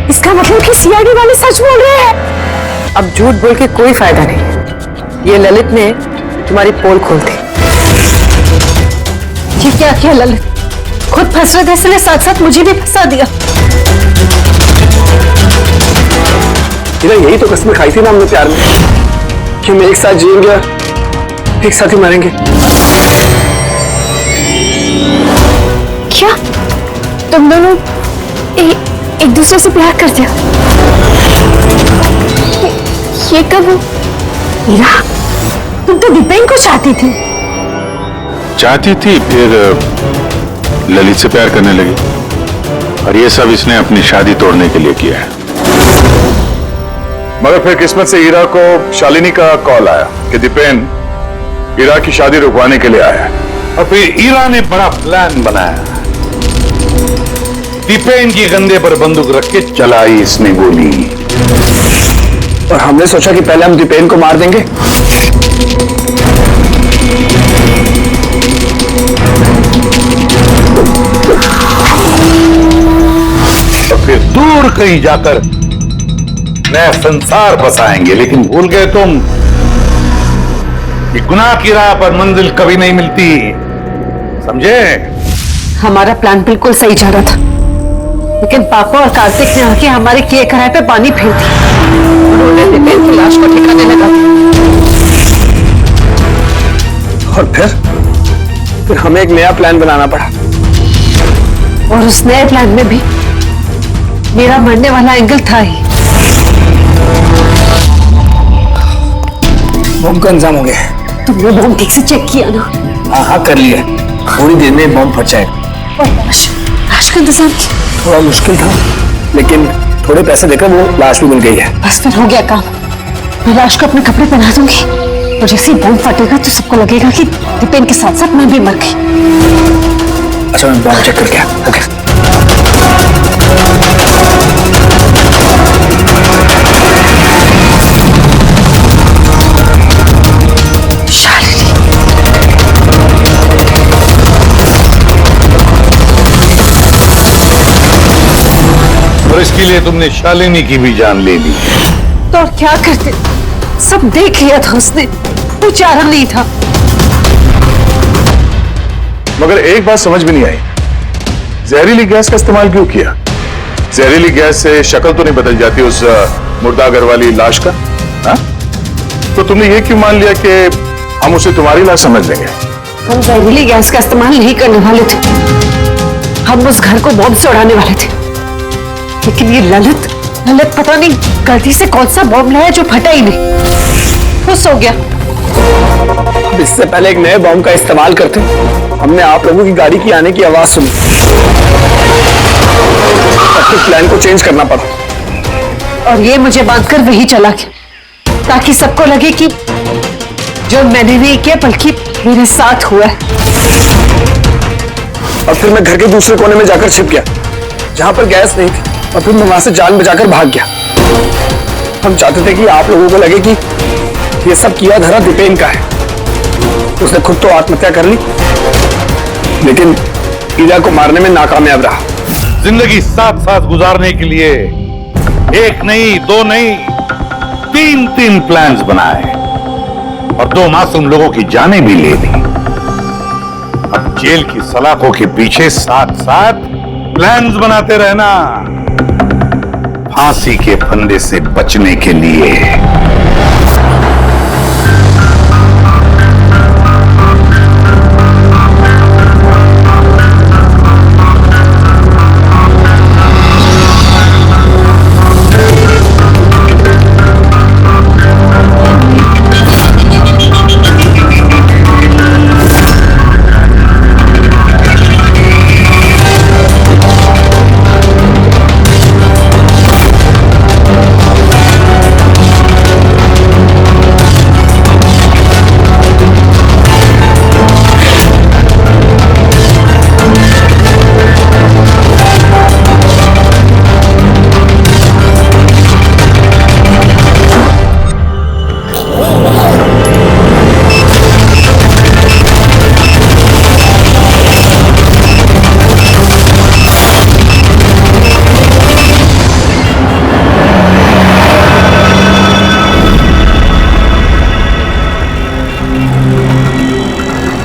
इसका मतलब कि सीआईडी वाले सच बोल रहे हैं। अब झूठ बोल के कोई फायदा नहीं। ये ललित ने तुम्हारी पोल खोल दी। ये क्या किया ललित? खुद फंस रहे थे इसलिए साथ साथ मुझे भी फंसा दिया। यही तो कसम खाई थी ना हमने प्यार में कि हम एक साथ जिएंगे और एक साथ ही मरेंगे। क्या तुम दोनों एक दूसरे से प्यार करते हो? ये कब? हीरा, तुम तो दीपेन को चाहती थी। चाहती थी, फिर ललित से प्यार करने लगी और ये सब इसने अपनी शादी तोड़ने के लिए किया है। मगर फिर किस्मत से हीरा को शालिनी का कॉल आया कि दीपेन हीरा की शादी रुकवाने के लिए आया है। और फिर हीरा ने बड़ा प्लान बनाया। दीपेन की कंधे पर बंदूक रख के चलाई इसने गोली। और हमने सोचा कि पहले हम दीपेन को मार देंगे। और फिर दूर कहीं जाकर नया संसार बसाएंगे। लेकिन भूल गए तुम कि गुनाह की राह पर मंजिल कभी नहीं मिलती, समझे? हमारा प्लान बिल्कुल सही जा रहा था, लेकिन पापा और कार्तिक ने आके हमारे किए कराए पे पानी फेर दिया। उन्होंने दीपेन की लाश को ठिकाने लगा। और फिर हमें एक नया प्लान बनाना पड़ा। और उस नए प्लान में भी मेरा मरने वाला एंगल था ही। बम का इंतजाम हो गया। तुमने बम ठीक से चेक किया ना? हाँ हाँ कर लिया, थोड़ी देर में बम फट जाएगा। और लाश का इंतजाम किया? थोड़ा मुश्किल था, लेकिन थोड़े पैसे देकर वो लाश भी मिल गई है। बस फिर हो गया काम। मैं लाश को अपने कपड़े पहना दूंगी, और जैसे ही बम फटेगा तो सबको लगेगा कि दीपेन के साथ साथ मैं भी मर गई। अच्छा मैं बम चेक करके आया। ओके। और इसके लिए तुमने शालिनी की भी जान ले ली। तो और क्या करते, सब देख लिया था उसने, कोई चारा नहीं था। मगर एक बात समझ में नहीं आई, जहरीली गैस का इस्तेमाल क्यों किया? जहरीली गैस से शक्ल तो नहीं बदल जाती उस मुर्दागर वाली लाश का? हा? तो तुमने ये क्यों मान लिया कि हम उसे तुम्हारी लाश समझ लेंगे? हम जहरीली गैस का इस्तेमाल नहीं करने वाले थे, हम उस घर को बॉम्ब से उड़ाने वाले थे। लेकिन ये ललित पता नहीं गलती से कौन सा बॉम्ब लाया जो फटा ही नहीं, खुश हो गया। इससे पहले एक नए बॉम्ब का इस्तेमाल करते हमने आप लोगों की गाड़ी की आने की आवाज सुनी, तो प्लान को चेंज करना पड़ा। और ये मुझे बांधकर वही चला गया, ताकि सबको लगे कि जो मैंने नहीं किया बल्कि मेरे साथ हुआ है। और फिर मैं घर के दूसरे कोने में जाकर छिप गया जहां पर गैस नहीं थी, और फिर मैं वहां से जान बचाकर भाग गया। हम चाहते थे कि आप लोगों को लगे कि ये सब किया धरा दीपेन का है। उसने खुद तो आत्महत्या कर ली, लेकिन ईरा को मारने में नाकामयाब रहा। जिंदगी साथ साथ गुजारने के लिए एक नहीं, दो नहीं, तीन प्लान्स बनाए और 2 मासूम लोगों की जानें भी ले ली। अब जेल की सलाखों के पीछे साथ साथ प्लान्स बनाते रहना, फांसी के फंदे से बचने के लिए।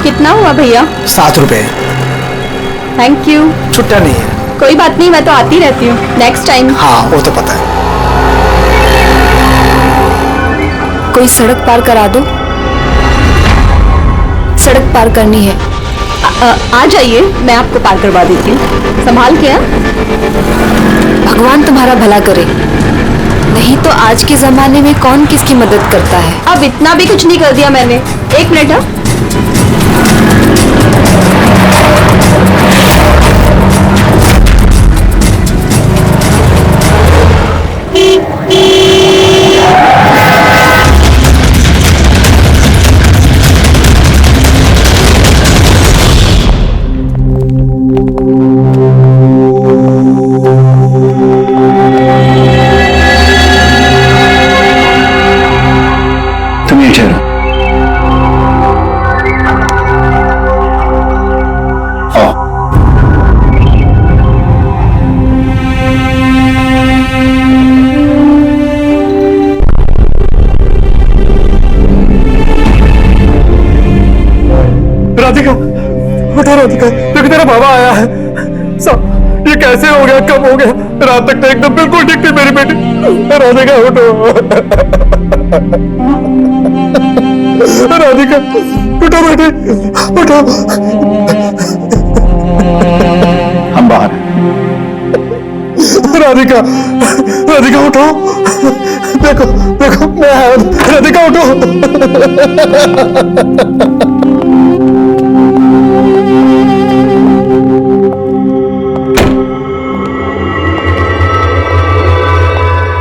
कितना हुआ भैया? 7 रुपए। Thank you. छुट्टा नहीं है। कोई बात नहीं, मैं तो आती रहती हूँ, नेक्स्ट टाइम। हाँ वो तो पता है। कोई सड़क पार करा दो, सड़क पार करनी है। आ जाइए, मैं आपको पार करवा देती हूँ, संभाल के। भगवान तुम्हारा भला करे, नहीं तो आज के जमाने में कौन किसकी मदद करता है। अब इतना भी कुछ नहीं कर दिया मैंने। 1 मिनट। हाँ राधिका, देखो तेरा बाबा आया है। सब ये कैसे हो गया, कब हो गया? रात तक तो एकदम बिल्कुल ठीक थी मेरी बेटी। राधिका उठो, राधिका उठो बेटी, उठो। हम बाहर हैं। राधिका, राधिका उठो, देखो देखो मैं आया। राधिका उठो।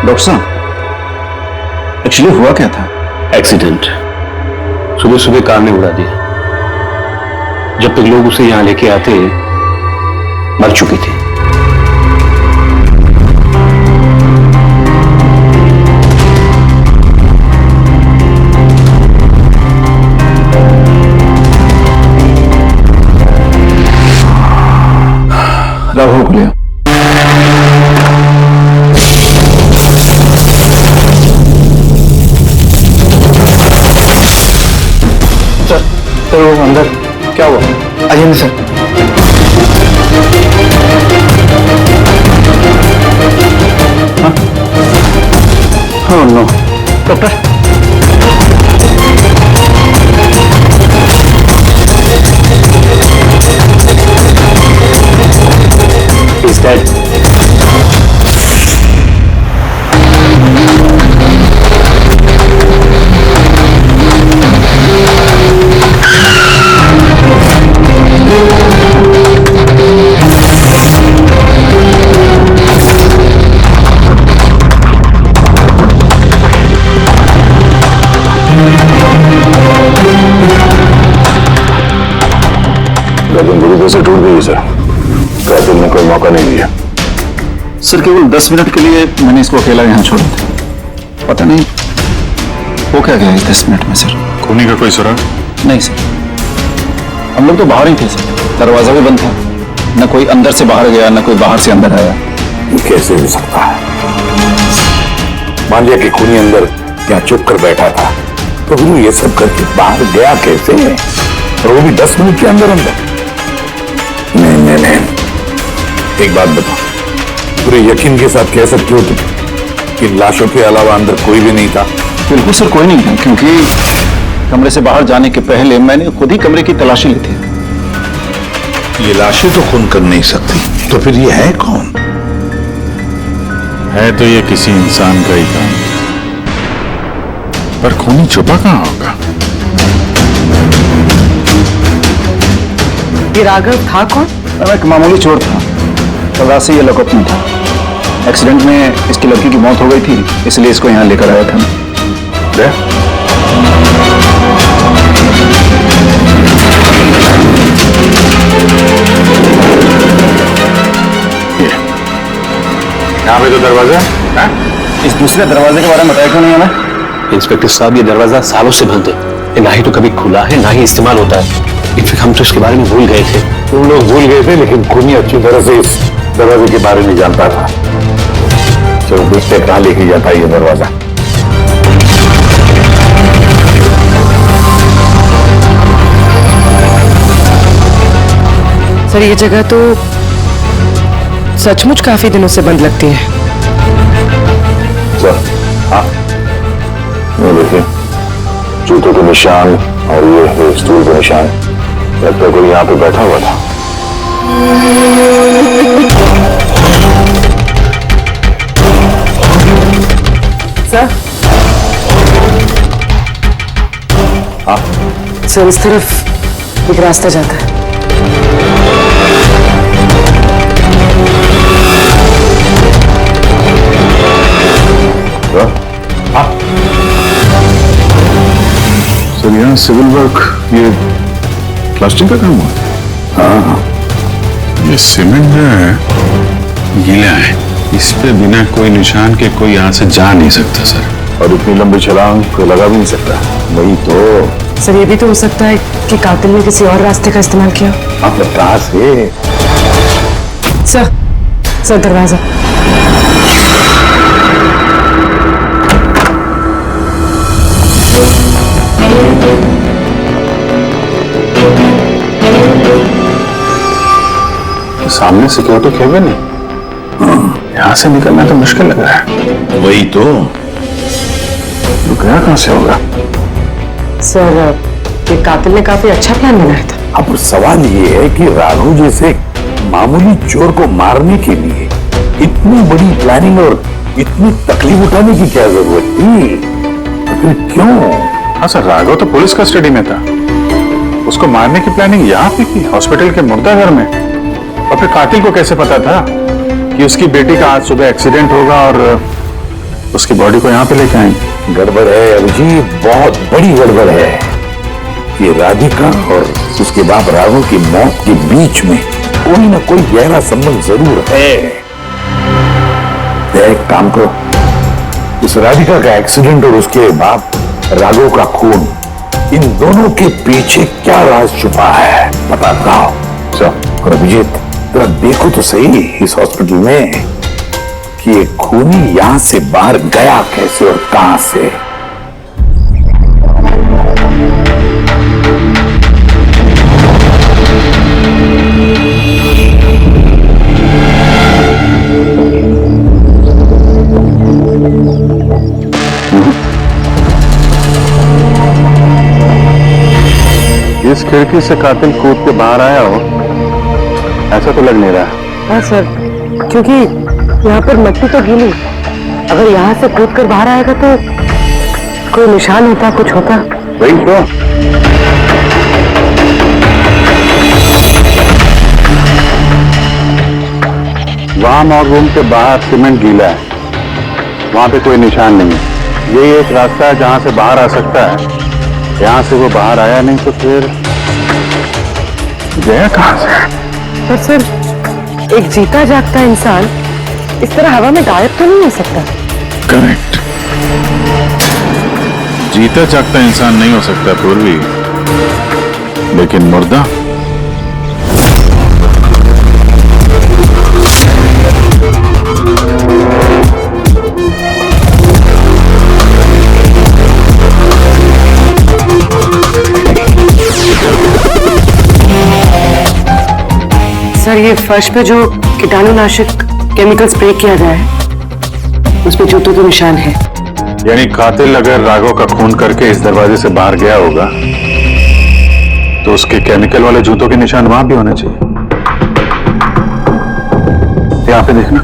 डॉक्टर साहब, एक्चुअली हुआ क्या था? एक्सीडेंट। सुबह सुबह कार ने उड़ा दिया। जब तक लोग उसे यहां लेके आते मर चुकी थी। राघव को लिया। तो अंदर क्या हुआ? आइए सर। हाँ नो डॉक्टर, He's dead. गर्दन बुरी तरह से टूट गई है सर। कातिल ने कोई मौका नहीं दिया। सर, केवल 10 मिनट के लिए मैंने इसको अकेला यहाँ छोड़ा था। पता नहीं वो क्या गया इस 10 मिनट में सर। खूनी का कोई सुराग? नहीं सर, हम लोग तो बाहर ही थे सर। दरवाजा भी बंद था। न कोई अंदर से बाहर गया, न कोई बाहर से अंदर आया। ये कैसे हो सकता है? मान लिया कि खूनी अंदर यहाँ चुप कर बैठा था, तो फिर ये सब करके बाहर गया कैसे? और वो भी 10 मिनट के अंदर अंदर। नहीं, एक बात बताओ, पूरे यकीन के साथ कह सकते हो कि लाशों के अलावा अंदर कोई भी नहीं था? बिल्कुल सर, कोई नहीं था, क्योंकि कमरे से बाहर जाने के पहले मैंने खुद ही कमरे की तलाशी ली थी। ये लाशें तो खून कर नहीं सकती, तो फिर ये है कौन? है तो ये किसी इंसान का ही काम, पर खूनी छुपा कहाँ होगा? ये राघव था कौन? मैं एक मामूली चोर था। कल रात से ये लॉकअप में था। एक्सीडेंट में इसकी लड़की की मौत हो गई थी, इसलिए इसको यहाँ लेकर आया था। यहाँ पे तो दरवाजा है? इस दूसरे दरवाजे के बारे में बताया क्यों नहीं हमें? इंस्पेक्टर साहब, ये दरवाजा सालों से बंद है। ये ना ही तो कभी खुला है, ना ही इस्तेमाल होता है। इनफैक्ट हम तो इसके बारे में भूल गए थे। तुम लोग भूल गए थे, लेकिन खूनी अच्छी तरह से इस दरवाजे के बारे में जानता था। चलो देखते हैं कहाँ लेके जाता है ये दरवाजा। सर, ये जगह तो सचमुच काफी दिनों से बंद लगती है। सर, हाँ, ये देखिए, जूतों के निशान और ये है स्टूल के निशान। लगता है कोई यहाँ पे बैठा हुआ था। सर, हाँ, सर इस तरफ एक रास्ता जाता है। हाँ, सर यहाँ सिविल वर्क, ये प्लास्टिक का काम हुआ? हाँ, ये सीमेंट जो है गीला है, इस पे बिना कोई निशान के कोई यहाँ से जा नहीं सकता सर। और इतनी लंबी छलांग कोई लगा भी नहीं सकता। वही तो। सर, ये भी तो हो सकता है कि कातिल ने किसी और रास्ते का इस्तेमाल किया। आप कहाँ से? सर दरवाजा। सामने सिक्योरिटी कैबिन है। यहां से निकलना तो मुश्किल लग रहा है। वही तो। गया कहां से होगा? सर, ये कातिल ने काफी अच्छा प्लान बनाया था। अब सवाल ये है कि राघव जैसे मामूली चोर को मारने के लिए इतनी बड़ी प्लानिंग और इतनी तकलीफ उठाने की क्या जरूरत थी? तो फिर क्यों? हाँ सर, राघव तो पुलिस कस्टडी में था। उसको मारने की प्लानिंग यहाँ पे की, हॉस्पिटल के मुर्दा घर में। और फिर कातिल को कैसे पता था कि उसकी बेटी का आज सुबह एक्सीडेंट होगा और उसकी बॉडी को यहाँ पे लेके आएंगे? गड़बड़ है अभिजीत, बहुत बड़ी गड़बड़ है। ये राधिका और उसके बाप राघव की मौत के बीच में कोई ना कोई गहरा संबंध जरूर है। एक काम करो, इस राधिका का एक्सीडेंट और उसके बाप राघव का खून, इन दोनों के पीछे क्या राज छुपा है पता लगाओ। और अभिजीत, जरा देखो तो सही इस हॉस्पिटल में कि ये खूनी यहां से बाहर गया कैसे और कहां से। इस खिड़की से कातिल कूद के बाहर आया हो, ऐसा तो लग नहीं रहा। हाँ सर, क्योंकि यहाँ पर मट्टी तो गीली, अगर यहाँ से कूद कर बाहर आएगा तो कोई निशान होता, कुछ होता। वही तो। वहां मॉक रूम के बाहर सीमेंट गीला है, वहां पे कोई निशान नहीं है। ये एक रास्ता है जहां से बाहर आ सकता है। यहां से वो बाहर आया नहीं तो फिर गया कहां से? पर सर, एक जीता जागता इंसान इस तरह हवा में गायब तो नहीं हो सकता। करेक्ट। जीता जागता इंसान नहीं हो सकता पूर्वी, लेकिन मुर्दा सर, ये फर्श पे जो कीटाणुनाशक केमिकल स्प्रे किया गया है, उस पे जूतों के निशान है। यानी कातिल अगर राघव का खून करके इस दरवाजे से बाहर गया होगा तो उसके केमिकल वाले जूतों के निशान वहां भी होने चाहिए। यहां पे देखना।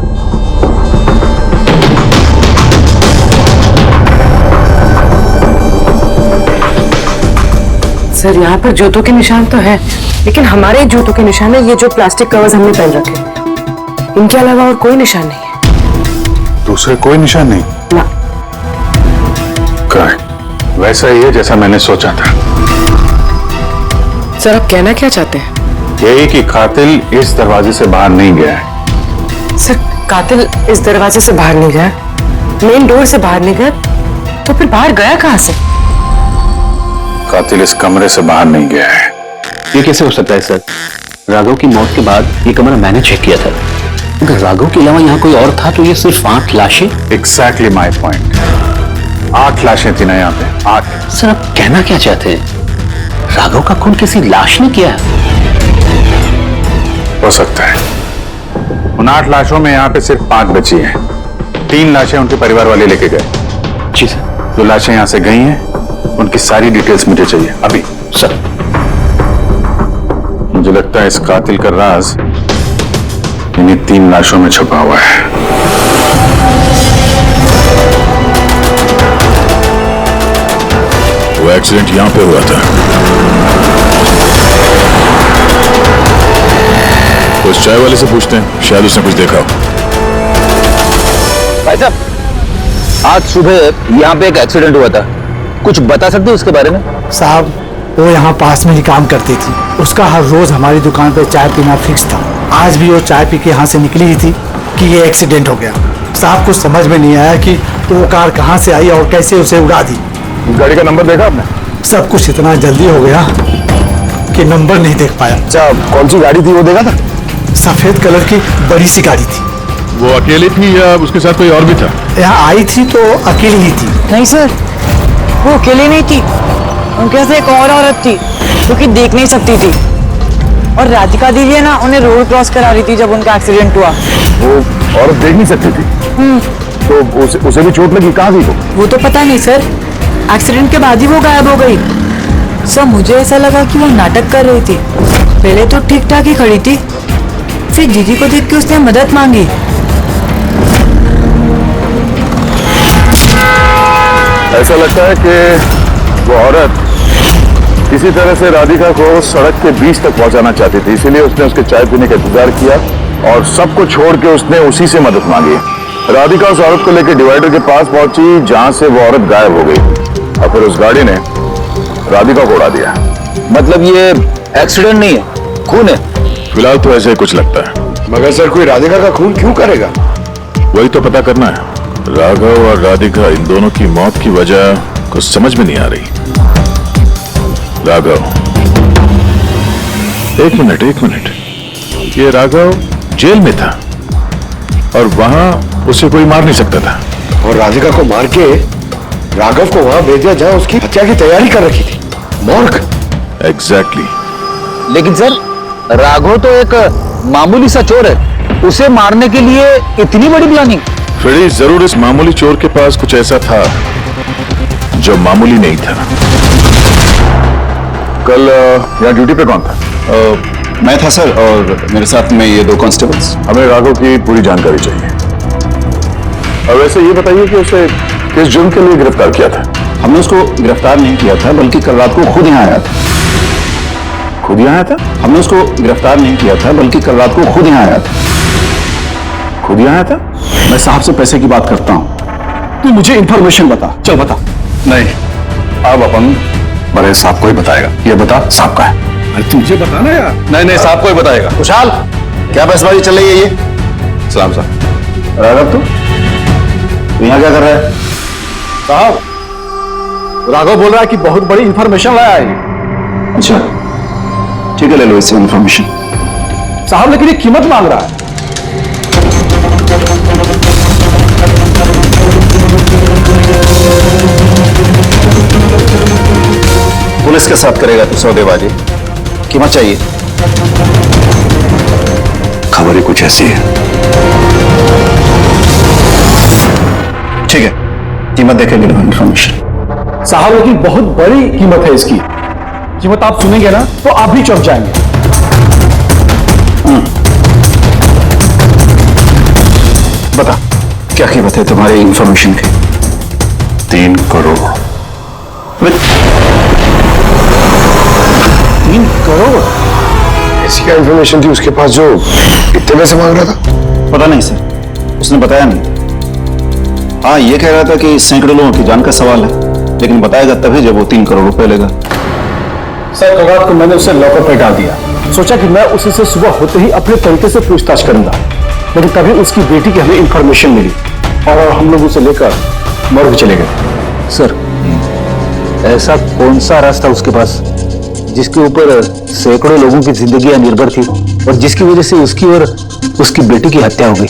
सर, यहाँ पर जूतों के निशान तो है, लेकिन हमारे जूतों के निशान है ये जो प्लास्टिक कवर्स हमने पहन रखे, इनके अलावा और कोई निशान नहीं है। दूसरे कोई निशान नहीं? ना। करेक्ट, वैसा ही है जैसा मैंने सोचा था। सर, आप कहना क्या चाहते हैं? यही कि कातिल इस दरवाजे से बाहर नहीं गया है। सर, कातिल इस दरवाजे से बाहर नहीं गया, मेन डोर से बाहर नहीं गया, तो फिर बाहर गया कहां से? कातिल इस कमरे से बाहर नहीं गया है। ये कैसे हो सकता है सर? राघव की मौत के बाद ये कमरा मैंने चेक किया था। अगर राघव के अलावा यहाँ कोई और था तो ये सिर्फ 8 लाशें। Exactly my point. 8 लाशें थी ना यहाँ पे, 8। सर, आप कहना क्या चाहते हैं? राघव का खून किसी लाश ने किया? हो सकता है। उन 8 लाशों में यहाँ पे सिर्फ 5 बची हैं। 3 लाशें उनके परिवार वाले लेके गए। जी सर। जो लाशें यहाँ से गई हैं उनकी सारी डिटेल्स मुझे चाहिए अभी। सर, मुझे लगता है इस कातिल का राज इन्हीं 3 लाशों में छुपा हुआ है। वो एक्सीडेंट यहां पे हुआ था। उस चाय वाले से पूछते हैं, शायद उसने कुछ देखा हो। भाई साहब, आज सुबह यहाँ पे एक एक्सीडेंट हुआ था, कुछ बता सकते हो उसके बारे में? साहब, वो यहाँ पास में ही काम करती थी। उसका हर रोज हमारी दुकान पे चाय पीना फिक्स था। आज भी वो चाय पी के यहाँ से निकली ही थी कि ये एक्सीडेंट हो गया। साहब, कुछ समझ में नहीं आया कि वो कार कहाँ से आई और कैसे उसे उड़ा दी। गाड़ी का नंबर देखा आपने? सब कुछ इतना जल्दी हो गया कि नंबर नहीं देख पाया। अच्छा, कौन सी गाड़ी थी वो देखा था? सफेद कलर की बड़ी सी गाड़ी थी। वो अकेली थी या उसके साथ कोई और भी था? यहाँ आई थी तो अकेली ही थी। नहीं सर, वो अकेली नहीं थी, उनके साथ एक और औरत थी जो कि देख नहीं सकती थी। और राधिका दीदी है ना, उन्हें रोड क्रॉस करा रही थी जब उनका एक्सीडेंट हुआ। वो औरत देख नहीं सकती थी, तो उसे भी चोट लगी। कहाँ थी वो तो पता नहीं सर, एक्सीडेंट के बाद ही वो गायब हो गई। सर मुझे ऐसा लगा कि वो नाटक कर रही थी। पहले तो ठीक ठाक ही खड़ी थी, फिर दीदी को देख के उसने मदद मांगी। ऐसा लगता है कि वो औरत किसी तरह से राधिका को सड़क के बीच तक पहुंचाना चाहती थी, इसीलिए उसने उसके चाय पीने का इंतजार किया और सबको छोड़ के उसने उसी से मदद मांगी। राधिका उस औरत को लेकर डिवाइडर के पास पहुंची जहां से वो औरत गायब हो गई और फिर उस गाड़ी ने राधिका को उड़ा दिया। मतलब ये एक्सीडेंट नहीं है, खून है? फिलहाल तो ऐसे ही कुछ लगता है। मगर सर कोई राधिका का खून क्यों करेगा? वही तो पता करना है। राघव और राधिका, इन दोनों की मौत की वजह कुछ समझ में नहीं आ रही। राघव, एक मिनट, ये राघव जेल में था और वहां उसे कोई मार नहीं सकता था, और राधिका को मार के राघव को वहां भेज दिया जहां उसकी हत्या की तैयारी कर रखी थी, मॉर्ग। एग्जैक्टली। लेकिन सर राघव तो एक मामूली सा चोर है, उसे मारने के लिए इतनी बड़ी प्लानिंग? फ्रेडी, जरूर इस मामूली चोर के पास कुछ ऐसा था जो मामूली नहीं था। कल यहाँ ड्यूटी पे कौन था? मैं था सर, और मेरे साथ में ये 2 कांस्टेबल्स। हमें राघव की पूरी जानकारी चाहिए। और वैसे ये बताइए कि उसे किस जुर्म के लिए गिरफ्तार किया था? हमने उसको गिरफ्तार नहीं किया था, बल्कि कल रात को खुद यहाँ आया था। खुद यहाँ आया था? हमने उसको गिरफ्तार नहीं किया था, बल्कि कल रात को खुद यहाँ आया था। खुद यहाँ आया था? मैं साहब से पैसे की बात करता हूँ, तू मुझे इंफॉर्मेशन बता। चल बता। नहीं, अब अपन बड़े साहब को ही बताएगा। ये बता, साहब का है? अरे तुझे बताना यार। नहीं, साहब को ही बताएगा। खुशहाल, क्या बहसबाजी चल रही है ये? सलाम साहब। राघव, तू यहाँ क्या कर रहा है? साहब, राघव बोल रहा है कि बहुत बड़ी इंफॉर्मेशन लाया है। अच्छा, ठीक है, ले लो इससे इंफॉर्मेशन। साहब लेकिन ये कीमत मांग रहा है। पुलिस के साथ करेगा तो सौदेबाजी, कीमत चाहिए। खबर ही कुछ ऐसी है। ठीक है, कीमत देखेंगे इंफॉर्मेशन। साहब लेकिन बहुत बड़ी कीमत है इसकी। कीमत आप सुनेंगे ना तो आप भी चौंक जाएंगे। बता, क्या कीमत है तुम्हारी इंफॉर्मेशन की? 3 करोड़। 3 करोड़? ऐसी क्या इंफॉर्मेशन थी उसके पास जो इतने पैसे मांग रहा था? पता नहीं सर, उसने बताया नहीं। हाँ, ये कह रहा था कि सैकड़ों लोगों की जान का सवाल है, लेकिन बताएगा तभी जब वो 3 करोड़ रुपए लेगा। सर, कल रात को मैंने उसे लॉकअप में डाल दिया। सोचा कि मैं उसी से सुबह होते ही अपने तरीके से पूछताछ करूंगा, लेकिन तभी उसकी बेटी की हमें इंफॉर्मेशन मिली और हम लोग उसे लेकर मॉर्ग चले गए। सर, ऐसा कौन सा रास्ता उसके पास जिसके ऊपर सैकड़ों लोगों की जिंदगियां निर्भर थी और जिसकी वजह से उसकी और उसकी बेटी की हत्या हो गई?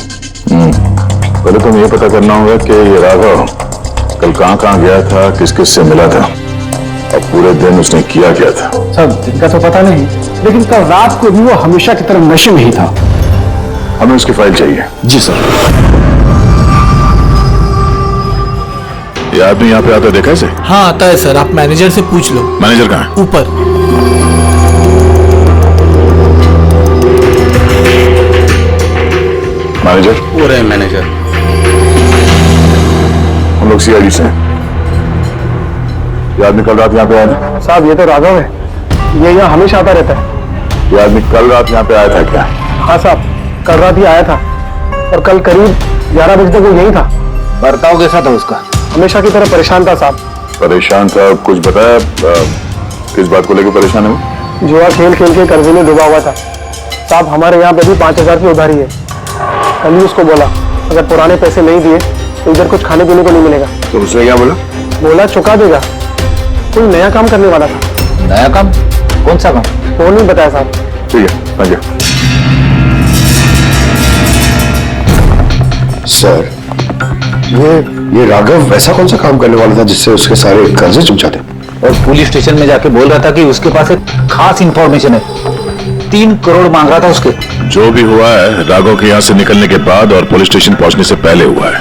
पहले तो ये पता करना होगा कि ये राघव कल कहाँ गया था, किस किस से मिला था और पूरे दिन उसने किया क्या था। सर, दिन का तो पता नहीं, लेकिन कल रात को भी वो हमेशा की तरह नशे में ही था। हमें उसकी फाइल चाहिए। जी सर। ये आदमी यहाँ पे आता देखा इसे? हाँ आता है सर, आप मैनेजर से पूछ लो। मैनेजर कहाँ है? ऊपर। मैनेजर? वो रहे मैनेजर। हम लोग सीआईडी से। ये आदमी कल रात यहाँ पे आया था? साहब, ये तो राघव है, ये यहाँ हमेशा आता रहता है। ये आदमी कल रात यहाँ पे आया था क्या? हाँ साहब, कल रात ही आया था और कल करीब 11 बजे तक वो यही था। बर्ताव कैसा था उसका? हमेशा की तरह परेशान था साहब। परेशान था? कुछ बताया किस बात को लेकर परेशान है वो? जुआ खेल खेल के कर्जे में डूबा हुआ था साहब। हमारे यहाँ पे भी 5000 की उधारी है। कल ही उसको बोला अगर पुराने पैसे नहीं दिए तो इधर कुछ खाने पीने को नहीं मिलेगा। तो उसने क्या बोला? बोला चुका देगा। कोई नया काम करने वाला था। नया काम? कौन सा काम? वो नहीं बताया साहब। ठीक है, थैंक यू। सर, ये राघव ऐसा कौन सा काम करने वाला था जिससे उसके सारे कर्जे चुक जाते? और पुलिस स्टेशन में जाके बोल रहा था कि उसके पास एक खास इंफॉर्मेशन है 3 करोड़ मांग रहा था उसके। जो भी हुआ है राघव के यहाँ से निकलने के बाद और पुलिस स्टेशन पहुंचने से पहले हुआ है।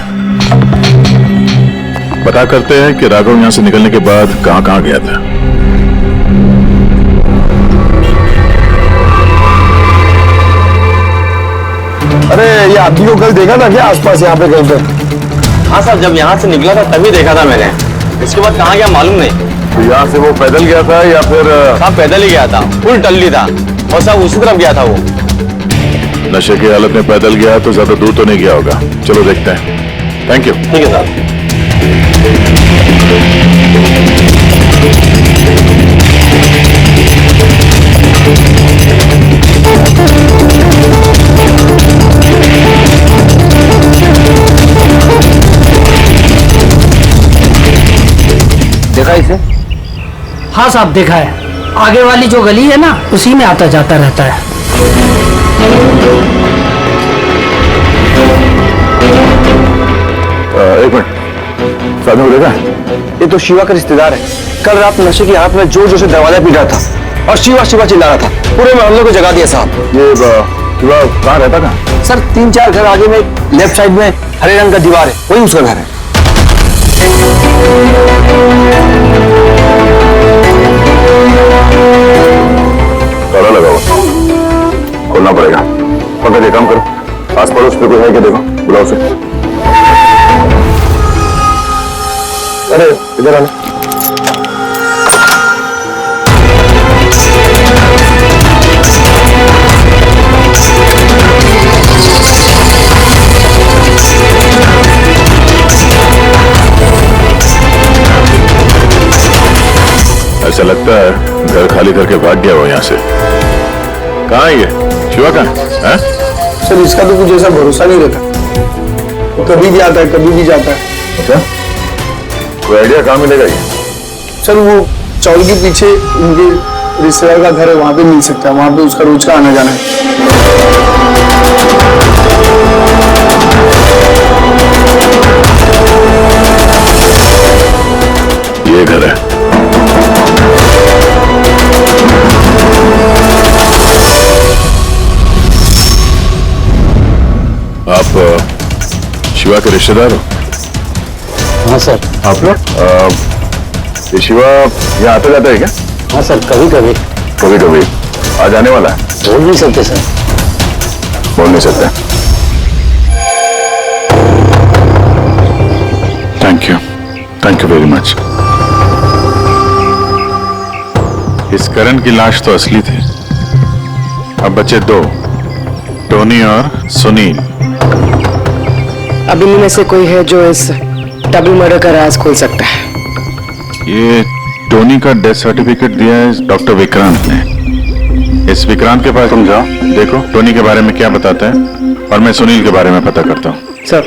पता करते हैं कि राघव यहाँ से निकलने के बाद कहां कहां गया था। अरे ये आदमी को कल देखा था क्या आसपास यहाँ पे कहीं पर? हाँ साहब, जब यहाँ से निकला था तभी देखा था मैंने। इसके बाद कहाँ गया मालूम नहीं। तो यहाँ से वो पैदल गया था या फिर? साहब पैदल ही गया था, फुल टल्ली था और साहब उसी तरफ गया था वो। नशे की हालत में पैदल गया तो ज्यादा दूर तो नहीं गया होगा। चलो देखते हैं। Thank you. ठीक है साहब। देखा इसे? हाँ साहब देखा है, आगे वाली जो गली है ना उसी में आता जाता रहता है। एक मिनट, साधु को देखा? ये तो शिवा का रिश्तेदार है। कल रात नशे की हालत में जोर जोर से दरवाजा पीट रहा था और शिवा शिवा चिल्ला रहा था। पूरे मोहल्ले को जगा दिया साहब। ये शिवा कहाँ रहता था? सर 3-4 घर आगे में लेफ्ट साइड में हरे रंग का दीवार है, वही उसका घर है। ताला लगा हुआ, खोलना पड़ेगा। पकड़ ये काम करो, आस पड़ोस पे कोई है क्या देखो, बुलाओ उसे। अरे इधर आना। ऐसा लगता है घर खाली करके भाग गया हो यहाँ से। कहाँ है ये शिवा? कहाँ है? सर इसका तो कुछ ऐसा भरोसा नहीं रहता, कभी भी आता है कभी भी जाता है। अच्छा, कोई आइडिया कहाँ मिलेगा ये? सर वो चौल के पीछे उनके रिश्तेदार का घर है, वहां पे मिल सकता है। वहां पे उसका रोज का आना जाना है। ये घर है। आप शिवा के रिश्तेदार हो? हाँ सर। आप लोग? ये शिवा यहाँ आता जाता है क्या? हाँ सर, कभी कभी। कभी कभी। आज आने वाला है? बोल नहीं सकते सर। बोल नहीं सकते। Thank you very much. इस करण की लाश तो असली थी। अब बचे 2, टोनी और सुनील। अब इनमें में से कोई है जो इस डबल मर्डर का राज खोल सकता है। ये टोनी का डेथ सर्टिफिकेट दिया है डॉक्टर विक्रांत ने। इस विक्रांत के पास तुम जाओ, देखो टोनी के बारे में क्या बताता है और मैं सुनील के बारे में पता करता हूँ। सर।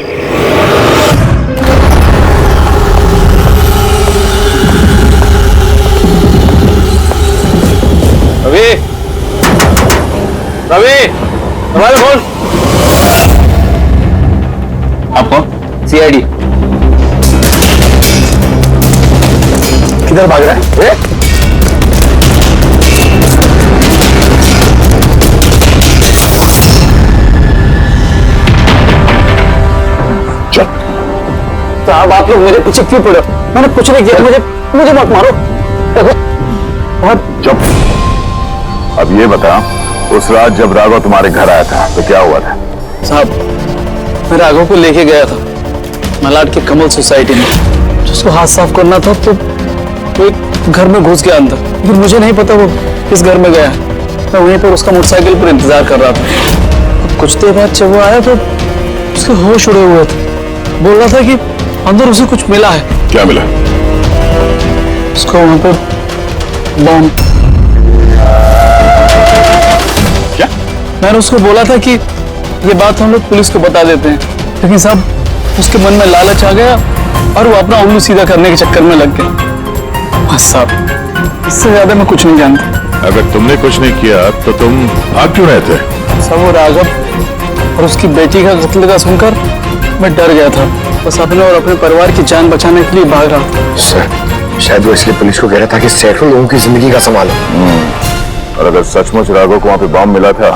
रवि, रवि, तुम्हारे फोन। आप कौन? CID। किधर भाग रहा है? साहब आप लोग मेरे पीछे क्यों पड़े? मैंने कुछ नहीं किया। मुझे मत मारो। चुप। अब ये बता, उस रात जब राघव तुम्हारे घर आया था तो क्या हुआ था? साहब मैं राघव को लेके गया था मलाड के कमल सोसाइटी में। उसको हाथ साफ करना था तो एक घर में घुस गया अंदर, लेकिन मुझे नहीं पता वो किस घर में गया। मैं वहीं पर उसका मोटरसाइकिल पर इंतजार कर रहा था। कुछ देर बाद जब वो आया तो उसके होश उड़े हुए थे। बोल रहा था कि अंदर उसे कुछ मिला है। क्या मिला? उसको वहां पर बम। क्या? मैंने उसको बोला था कि ये बात हम लोग पुलिस को बता देते हैं, लेकिन साहब उसके मन में लालच आ गया और वो अपना उल्लू सीधा करने के चक्कर में लग गया। बस साहब, इससे ज्यादा मैं कुछ नहीं जानता। अगर तुमने कुछ नहीं किया तो तुम भाग क्यों रहे थे? सब वो राघव और उसकी बेटी का कत्ल का सुनकर मैं डर गया था। बस अपने और अपने परिवार की जान बचाने के लिए भाग रहा था। सर शायद वो इसलिए पुलिस को कह रहा था कि सैकड़ों लोगों की जिंदगी का सवाल है। और अगर सचमुच राघव को वहां पे बॉम्ब मिला था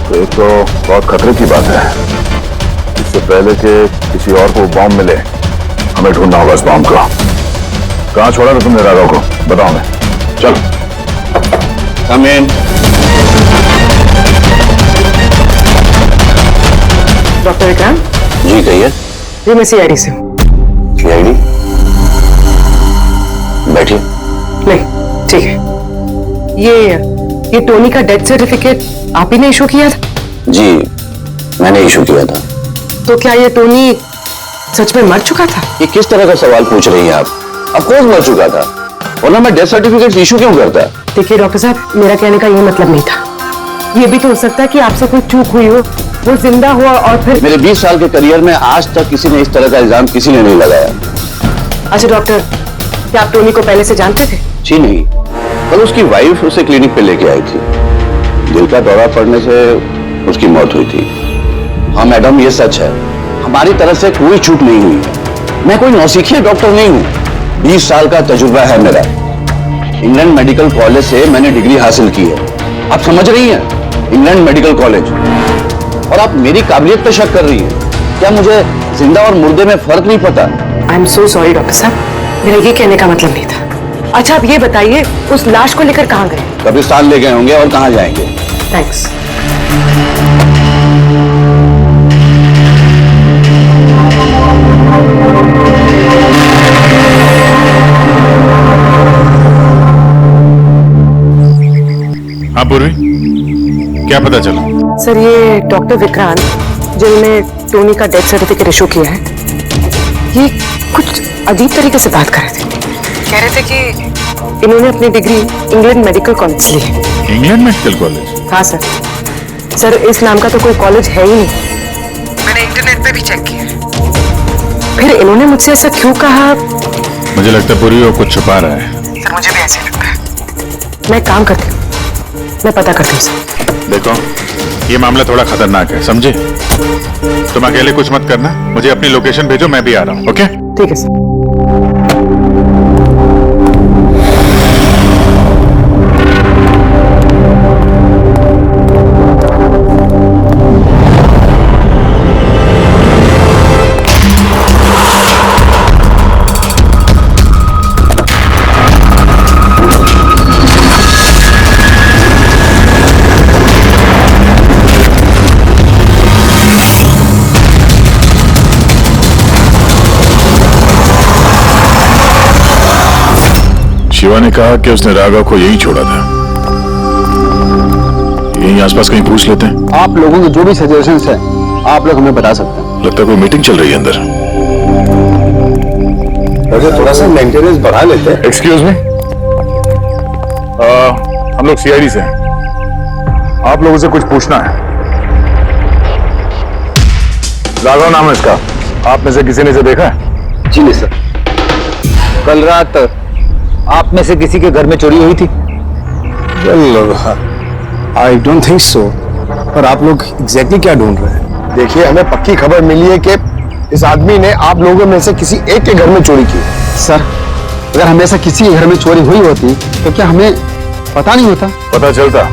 तो एक तो बहुत खतरे की बात है। इससे पहले कि किसी और को बॉम्ब मिले हमें ढूंढना होगा इस बॉम्ब को। कहां छोड़ा था तुमने राघव को? बताओ। मैं चल। कम इन। डॉक्टर विक्रांत जी कहिए। जी मैं सीआईडी से हूँ। सीआईडी? बैठिए। नहीं ठीक है। ये टोनी का डेथ सर्टिफिकेट आप ही ने इशू किया था? जी मैंने इशू किया था। तो क्या ये टोनी सच में मर चुका था? ये किस तरह का सवाल पूछ रही हैं आप? ऑफ कोर्स मर चुका था, वरना मैं डेथ सर्टिफिकेट इशू क्यों करता? देखिए डॉक्टर साहब, मेरा कहने का ये मतलब नहीं था। ये भी तो हो सकता है कि आपसे कोई चूक हुई हो, वो जिंदा हुआ और फिर। मेरे 20 साल के करियर में आज तक किसी ने इस तरह का इल्जाम किसी ने नहीं लगाया। अच्छा डॉक्टर, क्या आप टोनी को पहले से जानते थे? जी नहीं, कल उसकी वाइफ उसे क्लिनिक पे लेके आई थी। दिल का दौरा पड़ने से उसकी मौत हुई थी। हाँ मैडम, ये सच है, हमारी तरफ से कोई चूक नहीं हुई है। मैं कोई नौसिखिया डॉक्टर नहीं हूँ, 20 साल का तजुर्बा है मेरा। इंग्लैंड मेडिकल कॉलेज से मैंने डिग्री हासिल की है। आप समझ रही हैं? England medical college. और आप मेरी काबिलियत पे शक कर रही हैं? क्या मुझे जिंदा और मुर्दे में फर्क नहीं पता? I am so sorry doctor साहब, मेरा ये कहने का मतलब नहीं था। अच्छा आप ये बताइए, उस लाश को लेकर कहाँ गए? कब्रिस्तान ले गए होंगे, और कहाँ जाएंगे? थैंक्स। हाँ पूर्वी, क्या पता चला? सर ये डॉक्टर विक्रांत जिन्होंने टोनी का डेथ सर्टिफिकेट इशू किया है, ये कुछ अजीब तरीके से बात कर रहे थे। कह रहे थे कि इन्होंने अपनी डिग्री इंग्लैंड मेडिकल कॉलेज से ली है। England medical college? हाँ सर। सर इस नाम का तो कोई कॉलेज है ही नहीं। मैंने इंटरनेट पे भी चेक किया। फिर इन्होंने मुझसे ऐसा क्यों कहा? मुझे लगता है पूरी वो कुछ छुपा रहा है। सर मुझे भी ऐसे लगता है। मैं काम करती हूँ, मैं पता करती हूँ सर। देखो ये मामला थोड़ा खतरनाक है, समझे? तुम अकेले कुछ मत करना, मुझे अपनी लोकेशन भेजो, मैं भी आ रहा हूँ। ओके ठीक है सर। शिवा ने कहा कि उसने राघव को यहीं छोड़ा था। यहीं आसपास कहीं पूछ लेते हैं। आप लोगों के जो भी सजेशंस हैं आप लोग हमें बता सकते हैं। लगता है कोई मीटिंग चल रही है अंदर। वैसे थोड़ा सा मेंटेनेंस बढ़ा लेते हैं। एक्सक्यूज मी, हम लोग सीआईडी से हैं। आप लोगों से कुछ पूछना है। राघव नाम है इसका, आप में से किसी ने इसे देखा है? जी नहीं सर। कल रात आप में से किसी के घर में चोरी हुई थी? I don't think so. पर आप लोग एग्जैक्टली क्या ढूंढ रहे हैं? देखिए हमें पक्की खबर मिली है कि इस आदमी ने आप लोगों में से किसी एक के घर में चोरी की। सर अगर हमेशा किसी के घर में चोरी हुई होती तो क्या हमें पता नहीं होता? पता चलता,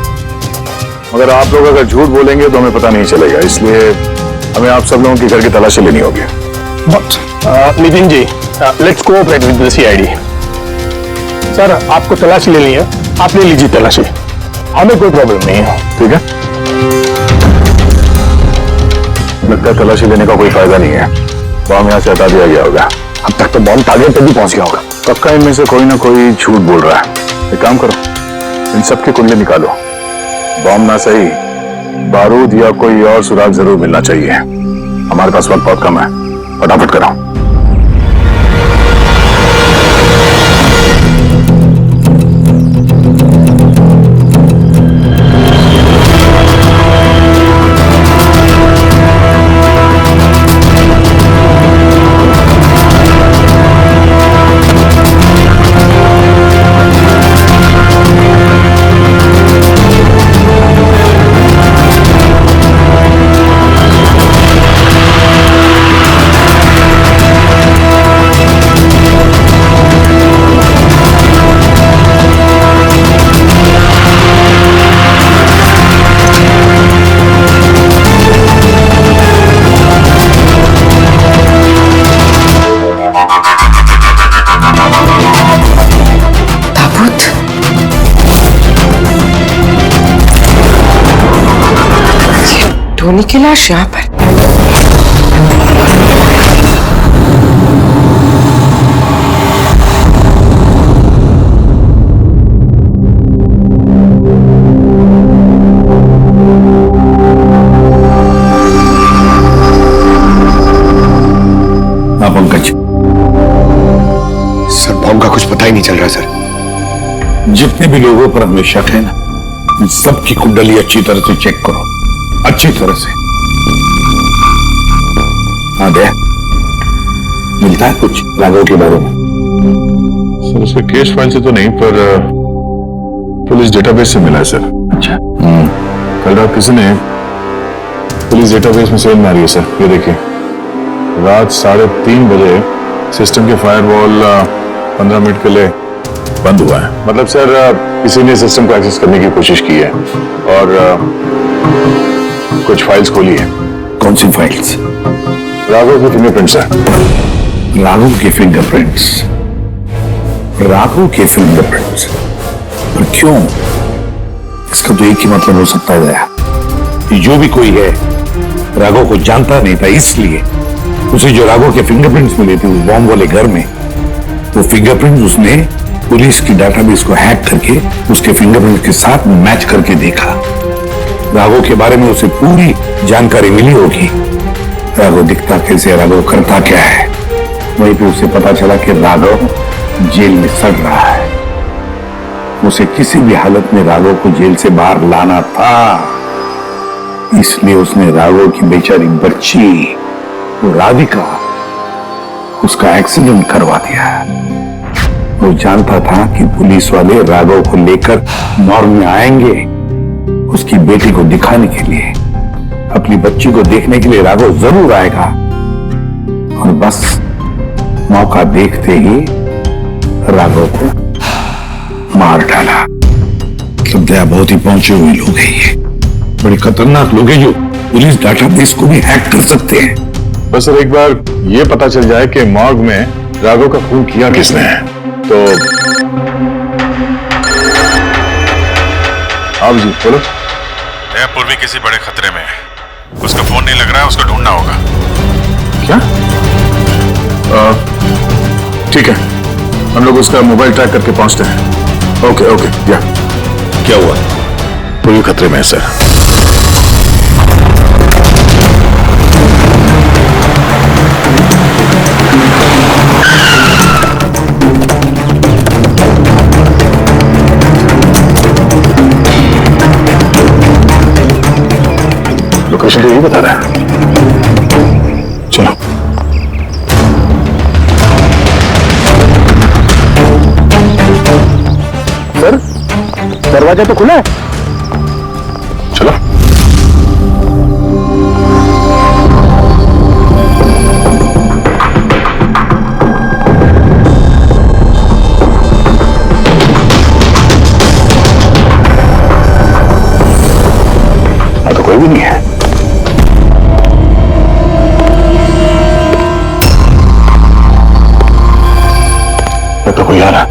मगर आप लोग अगर झूठ बोलेंगे तो हमें पता नहीं चलेगा, इसलिए हमें आप सब लोगों के घर की तलाशी लेनी होगी। Nitin ji, let's cooperate with the CID. Sir आपको तलाशी लेनी है, आप ले लीजिए तलाशी, हमें कोई प्रॉब्लम नहीं है। ठीक है, लगता है तलाशी लेने का कोई फायदा नहीं है। बॉम्ब यहाँ से हटा दिया गया होगा। अब तक तो बॉम्ब टारगेट पे भी पहुंच गया होगा। पक्का इनमें से कोई ना कोई झूठ बोल रहा है। एक काम करो, इन सबकी कुंडली निकालो। बॉम्ब ना सही, बारूद या कोई और सुराग जरूर मिलना चाहिए। हमारे पास वक्त बहुत कम है, फटाफट कराओ। टोनी की लाश यहाँ पर? हाँ पंकज सर, बॉम्ब का कुछ पता ही नहीं चल रहा सर। जितने भी लोगों पर हमें शक है ना, उन सबकी कुंडली अच्छी तरह से चेक करो, अच्छी तरह से। हाँ दया, मिलता है कुछ राघव के बारे में? सर उसके केस फाइल से तो नहीं, पर पुलिस डेटाबेस से मिला है सर। अच्छा। कल रात किसी ने पुलिस डेटाबेस में सेल मारी है सर। ये देखिए, रात 3:30 बजे सिस्टम के फायरवॉल 15 मिनट के लिए बंद हुआ है। मतलब सर किसी ने सिस्टम को एक्सेस करने की कोशिश की है और कुछ फाइल्स खोली है। कौन सी फाइल्स? राघव के फिंगरप्रिंट्स है। राघव के फिंगरप्रिंट्स? राघव के फिंगरप्रिंट्स? पर क्यों? इसका तो एक ही मतलब हो सकता है कि जो भी कोई है राघव को जानता नहीं था, इसलिए उसे जो राघव के फिंगरप्रिंट्स मिले थे उस बॉम्ब वाले घर में, वो फिंगरप्रिंट्स उसने पुलिस की डाटाबेस को हैक करके उसके फिंगरप्रिंट के साथ मैच करके देखा। राघव के बारे में उसे पूरी जानकारी मिली होगी। राघव दिखता कैसे, राघव करता क्या है। वहीं पे उसे पता चला कि राघव जेल में सड़ रहा है। उसे किसी भी हालत में राघव को जेल से बाहर लाना था, इसलिए उसने राघव की बेचारी बच्ची वो राधिका, उसका एक्सीडेंट करवा दिया। वो जानता था कि पुलिस वाले राघव को लेकर मॉर्ग में आएंगे उसकी बेटी को दिखाने के लिए। अपनी बच्ची को देखने के लिए राघव जरूर आएगा, और बस मौका देखते ही राघव को मार डाला। मतलब दया बहुत ही पहुंचे हुए लोग हैं, ये बड़े खतरनाक लोग हैं जो पुलिस डाटाबेस को भी हैक कर सकते हैं। बस सर एक बार ये पता चल जाए कि मॉर्ग में राघव का खून किया किसने है तो। आप जी बोलो। पूर्वी किसी बड़े खतरे में है, उसका फोन नहीं लग रहा है, उसको ढूंढना होगा। क्या? ठीक है, हम लोग उसका मोबाइल ट्रैक करके पहुंचते हैं। Okay okay. या क्या हुआ? पूर्वी खतरे में है सर। लोकेशन तो यही बता रहा है। चलो। सर दरवाजा तो खुला है। चलो। तो कोई भी नहीं है। तो कोई आ रहा।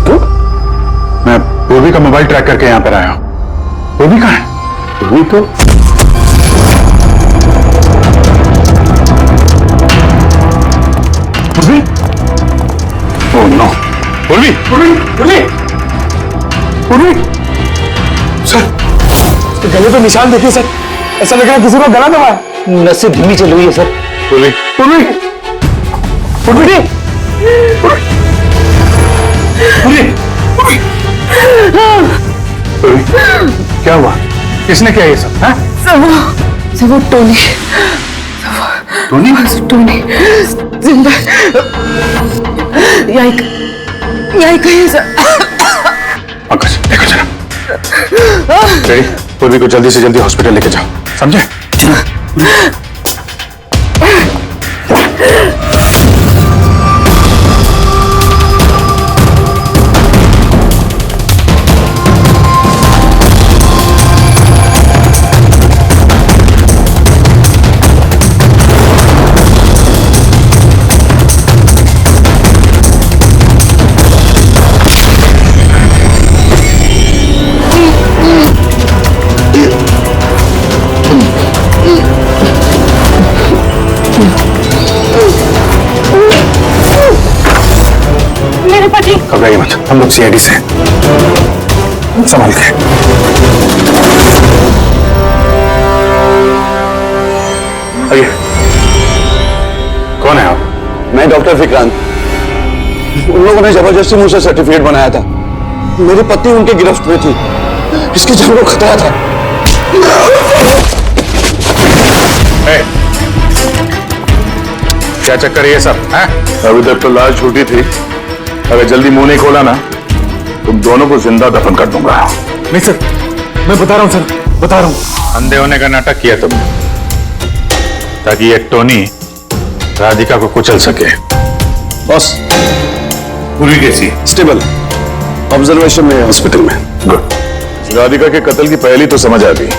तो मैं पूर्वी का मोबाइल ट्रैक करके यहां पर आया हूं। पूर्वी कहां है? पूर्वी तो पूर्वी। Oh no. पूर्वी पूर्वी पूर्वी पूर्वी। सर उसके गले पे निशान देखिए सर, ऐसा लग रहा है किसी को गला दबा है। नसें धीमी चल रही है सर। पूर्वी पूर्वी पूर्वी क्या हुआ? किसने किया ये सब? सब वो टोनी टोनी जिंदा यही कहीं सर। पंकज देखो जरा। पूर्वी को जल्दी से जल्दी हॉस्पिटल लेके जाओ, समझे? मेरे पति। घबराइए मत, हम लोग सीआईडी से हैं। संभाल के। आइए। कौन है आप? मैं डॉक्टर विक्रांत। उन लोगों ने जबरदस्ती मुझसे सर्टिफिकेट बनाया था। मेरी पत्नी उनकी गिरफ्त में थी, इसकी जान को खतरा था। क्या चक्कर है ये सब? अभी तक तो लाश छूटी थी, अगर जल्दी मुंह नहीं खोला ना तुम दोनों को जिंदा दफन कर दूंगा। नहीं सर, मैं बता रहा हूं सर, बता रहा हूं। अंधे होने का नाटक किया तुमने ताकि ये टोनी राधिका को कुचल सके। बॉस, पूरी कैसी? स्टेबल, ऑब्जर्वेशन में, हॉस्पिटल में। गुड। राधिका के कत्ल की पहली तो समझ आ गई।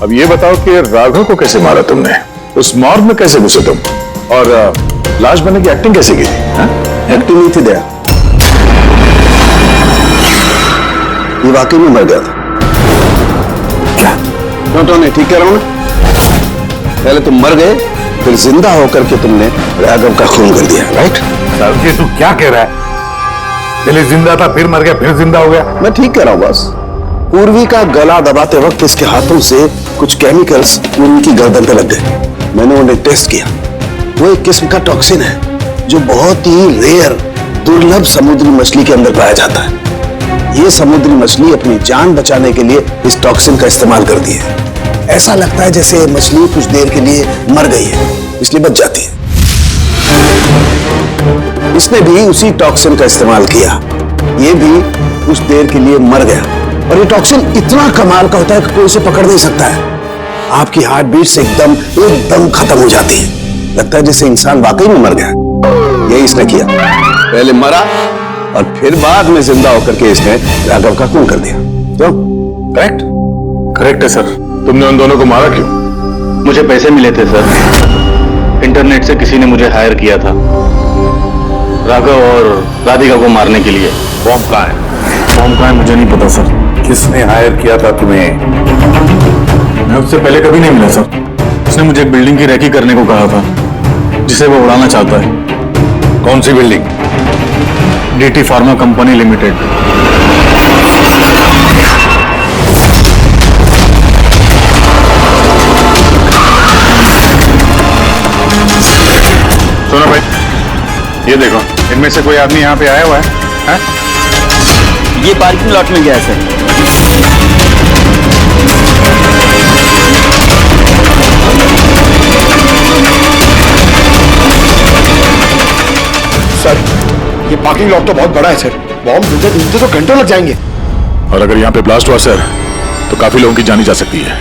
अब ये बताओ कि राघव को कैसे मारा तुमने? उस मॉर्ग में कैसे घुसे तुम? और लाश बनने की एक्टिंग कैसे की? एक्टिंग नहीं थी दया, ये वाकई में मर गया था। क्या? नहीं, ठीक कह रहा हूं ना? पहले तुम मर गए, फिर जिंदा होकर के तुमने राघव का खून कर दिया, राइट? ये तू क्या कह रहा है? पहले जिंदा था, फिर मर गया, फिर जिंदा हो गया। मैं ठीक कह रहा हूं बॉस। पूर्वी का गला दबाते वक्त इसके हाथों से कुछ केमिकल्स उनकी गर्दन पे लग गए। मैंने उन्हें टेस्ट किया, वो एक किस्म का टॉक्सिन है जो बहुत ही रेयर, दुर्लभ समुद्री मछली के अंदर पाया जाता है। ये समुद्री मछली अपनी जान बचाने के लिए इस टॉक्सिन का इस्तेमाल करती है। ऐसा लगता है जैसे मछली कुछ देर के लिए मर गई है, इसलिए बच जाती है। इसने भी उसी टॉक्सिन का इस्तेमाल किया, ये भी कुछ देर के लिए मर गया। और ये टॉक्सिन इतना कमाल का होता है कि कोई इसे पकड़ नहीं सकता है। आपकी हार्ट बीट से एकदम खत्म हो जाती है, लगता है जैसे इंसान वाकई में मर गया। यही इसने किया, पहले मरा और फिर बाद में जिंदा होकर के इसने राघव का खून कर दिया। क्यों? करेक्ट? करेक्ट है सर। तुमने उन दोनों को मारा क्यों? मुझे पैसे मिले थे सर, इंटरनेट से किसी ने मुझे हायर किया था राघव और राधिका को मारने के लिए। बॉम्ब कहाँ है? बॉम्ब कहाँ है मुझे नहीं पता सर। किसने हायर किया था तुम्हें? मैं उससे पहले कभी नहीं मिला सर। उसने मुझे एक बिल्डिंग की रेकी करने को कहा था जिसे वो उड़ाना चाहता है। कौन सी building? DT pharma company limited. सुनो भाई, ये देखो, इनमें से कोई आदमी यहाँ पे आया हुआ है? ये पार्किंग लॉट में गया है सर। ये पार्किंग लॉट तो बहुत बड़ा है सर, बॉम्ब ढूंढते तो घंटों लग जाएंगे। और अगर यहाँ पे ब्लास्ट हुआ सर तो काफी लोगों की जानी जा सकती है।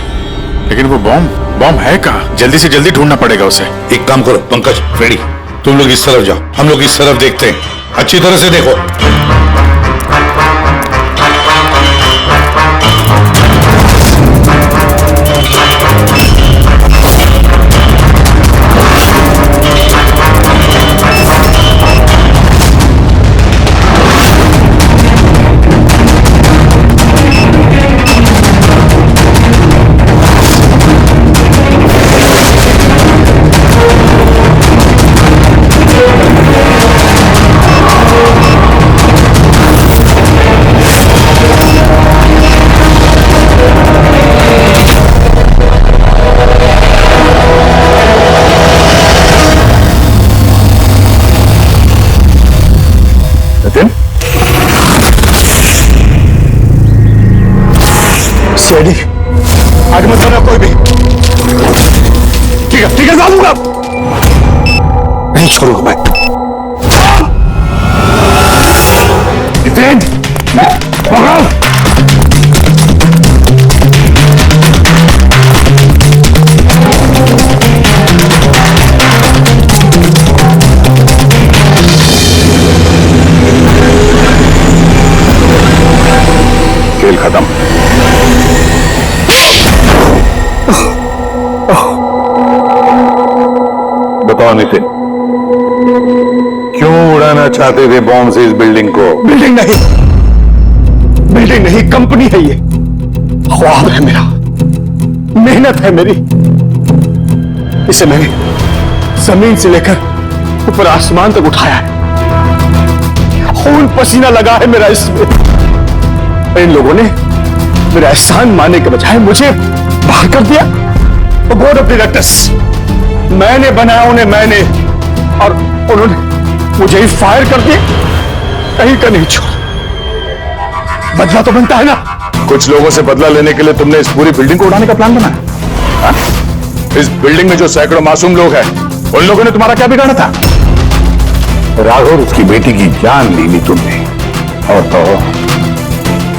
लेकिन वो बॉम्ब है कहाँ? जल्दी से जल्दी ढूंढना पड़ेगा उसे। एक काम करो पंकज, रेडी, तुम लोग इस तरफ जाओ, हम लोग इस तरफ देखते हैं। अच्छी तरह से देखो। सीआईडी आगे मत करना कोई भी। ठीक है डालूंगा, नहीं छोड़ूंगा मैं। जितेन, पकड़ो। खेल खत्म। बताओ नितिन, क्यों उड़ाना चाहते थे बॉम्ब से इस बिल्डिंग को? बिल्डिंग नहीं, कंपनी है ये। ख्वाब है मेरा, मेहनत है मेरी। इसे मैंने जमीन से लेकर ऊपर आसमान तक उठाया है। पसीना लगा है मेरा इसमें। इन लोगों ने मेरा एहसान मानने के बजाय मुझे बाहर कर दिया। बोर्ड ऑफ डायरेक्टर्स मैंने बनाया उन्हें, मैंने, और उन्होंने मुझे ही फायर कर दिया। कहीं का नहीं छोड़ा। बदला तो बनता है ना। कुछ लोगों से बदला लेने के लिए तुमने इस पूरी बिल्डिंग को उड़ाने का प्लान बनाया। हाँ? इस बिल्डिंग में जो सैकड़ों मासूम लोग हैं, उन लोगों ने तुम्हारा क्या बिगाड़ा था? राघव, उसकी बेटी की जान ली तुमने, और तो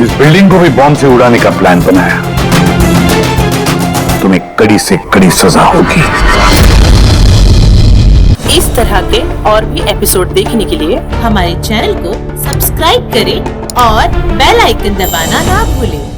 इस बिल्डिंग को भी बॉम्ब से उड़ाने का प्लान बनाया। तुम्हें कड़ी से कड़ी सजा होगी। इस तरह के और भी एपिसोड देखने के लिए हमारे चैनल को सब्सक्राइब करें और बेल आइकन दबाना ना भूलें।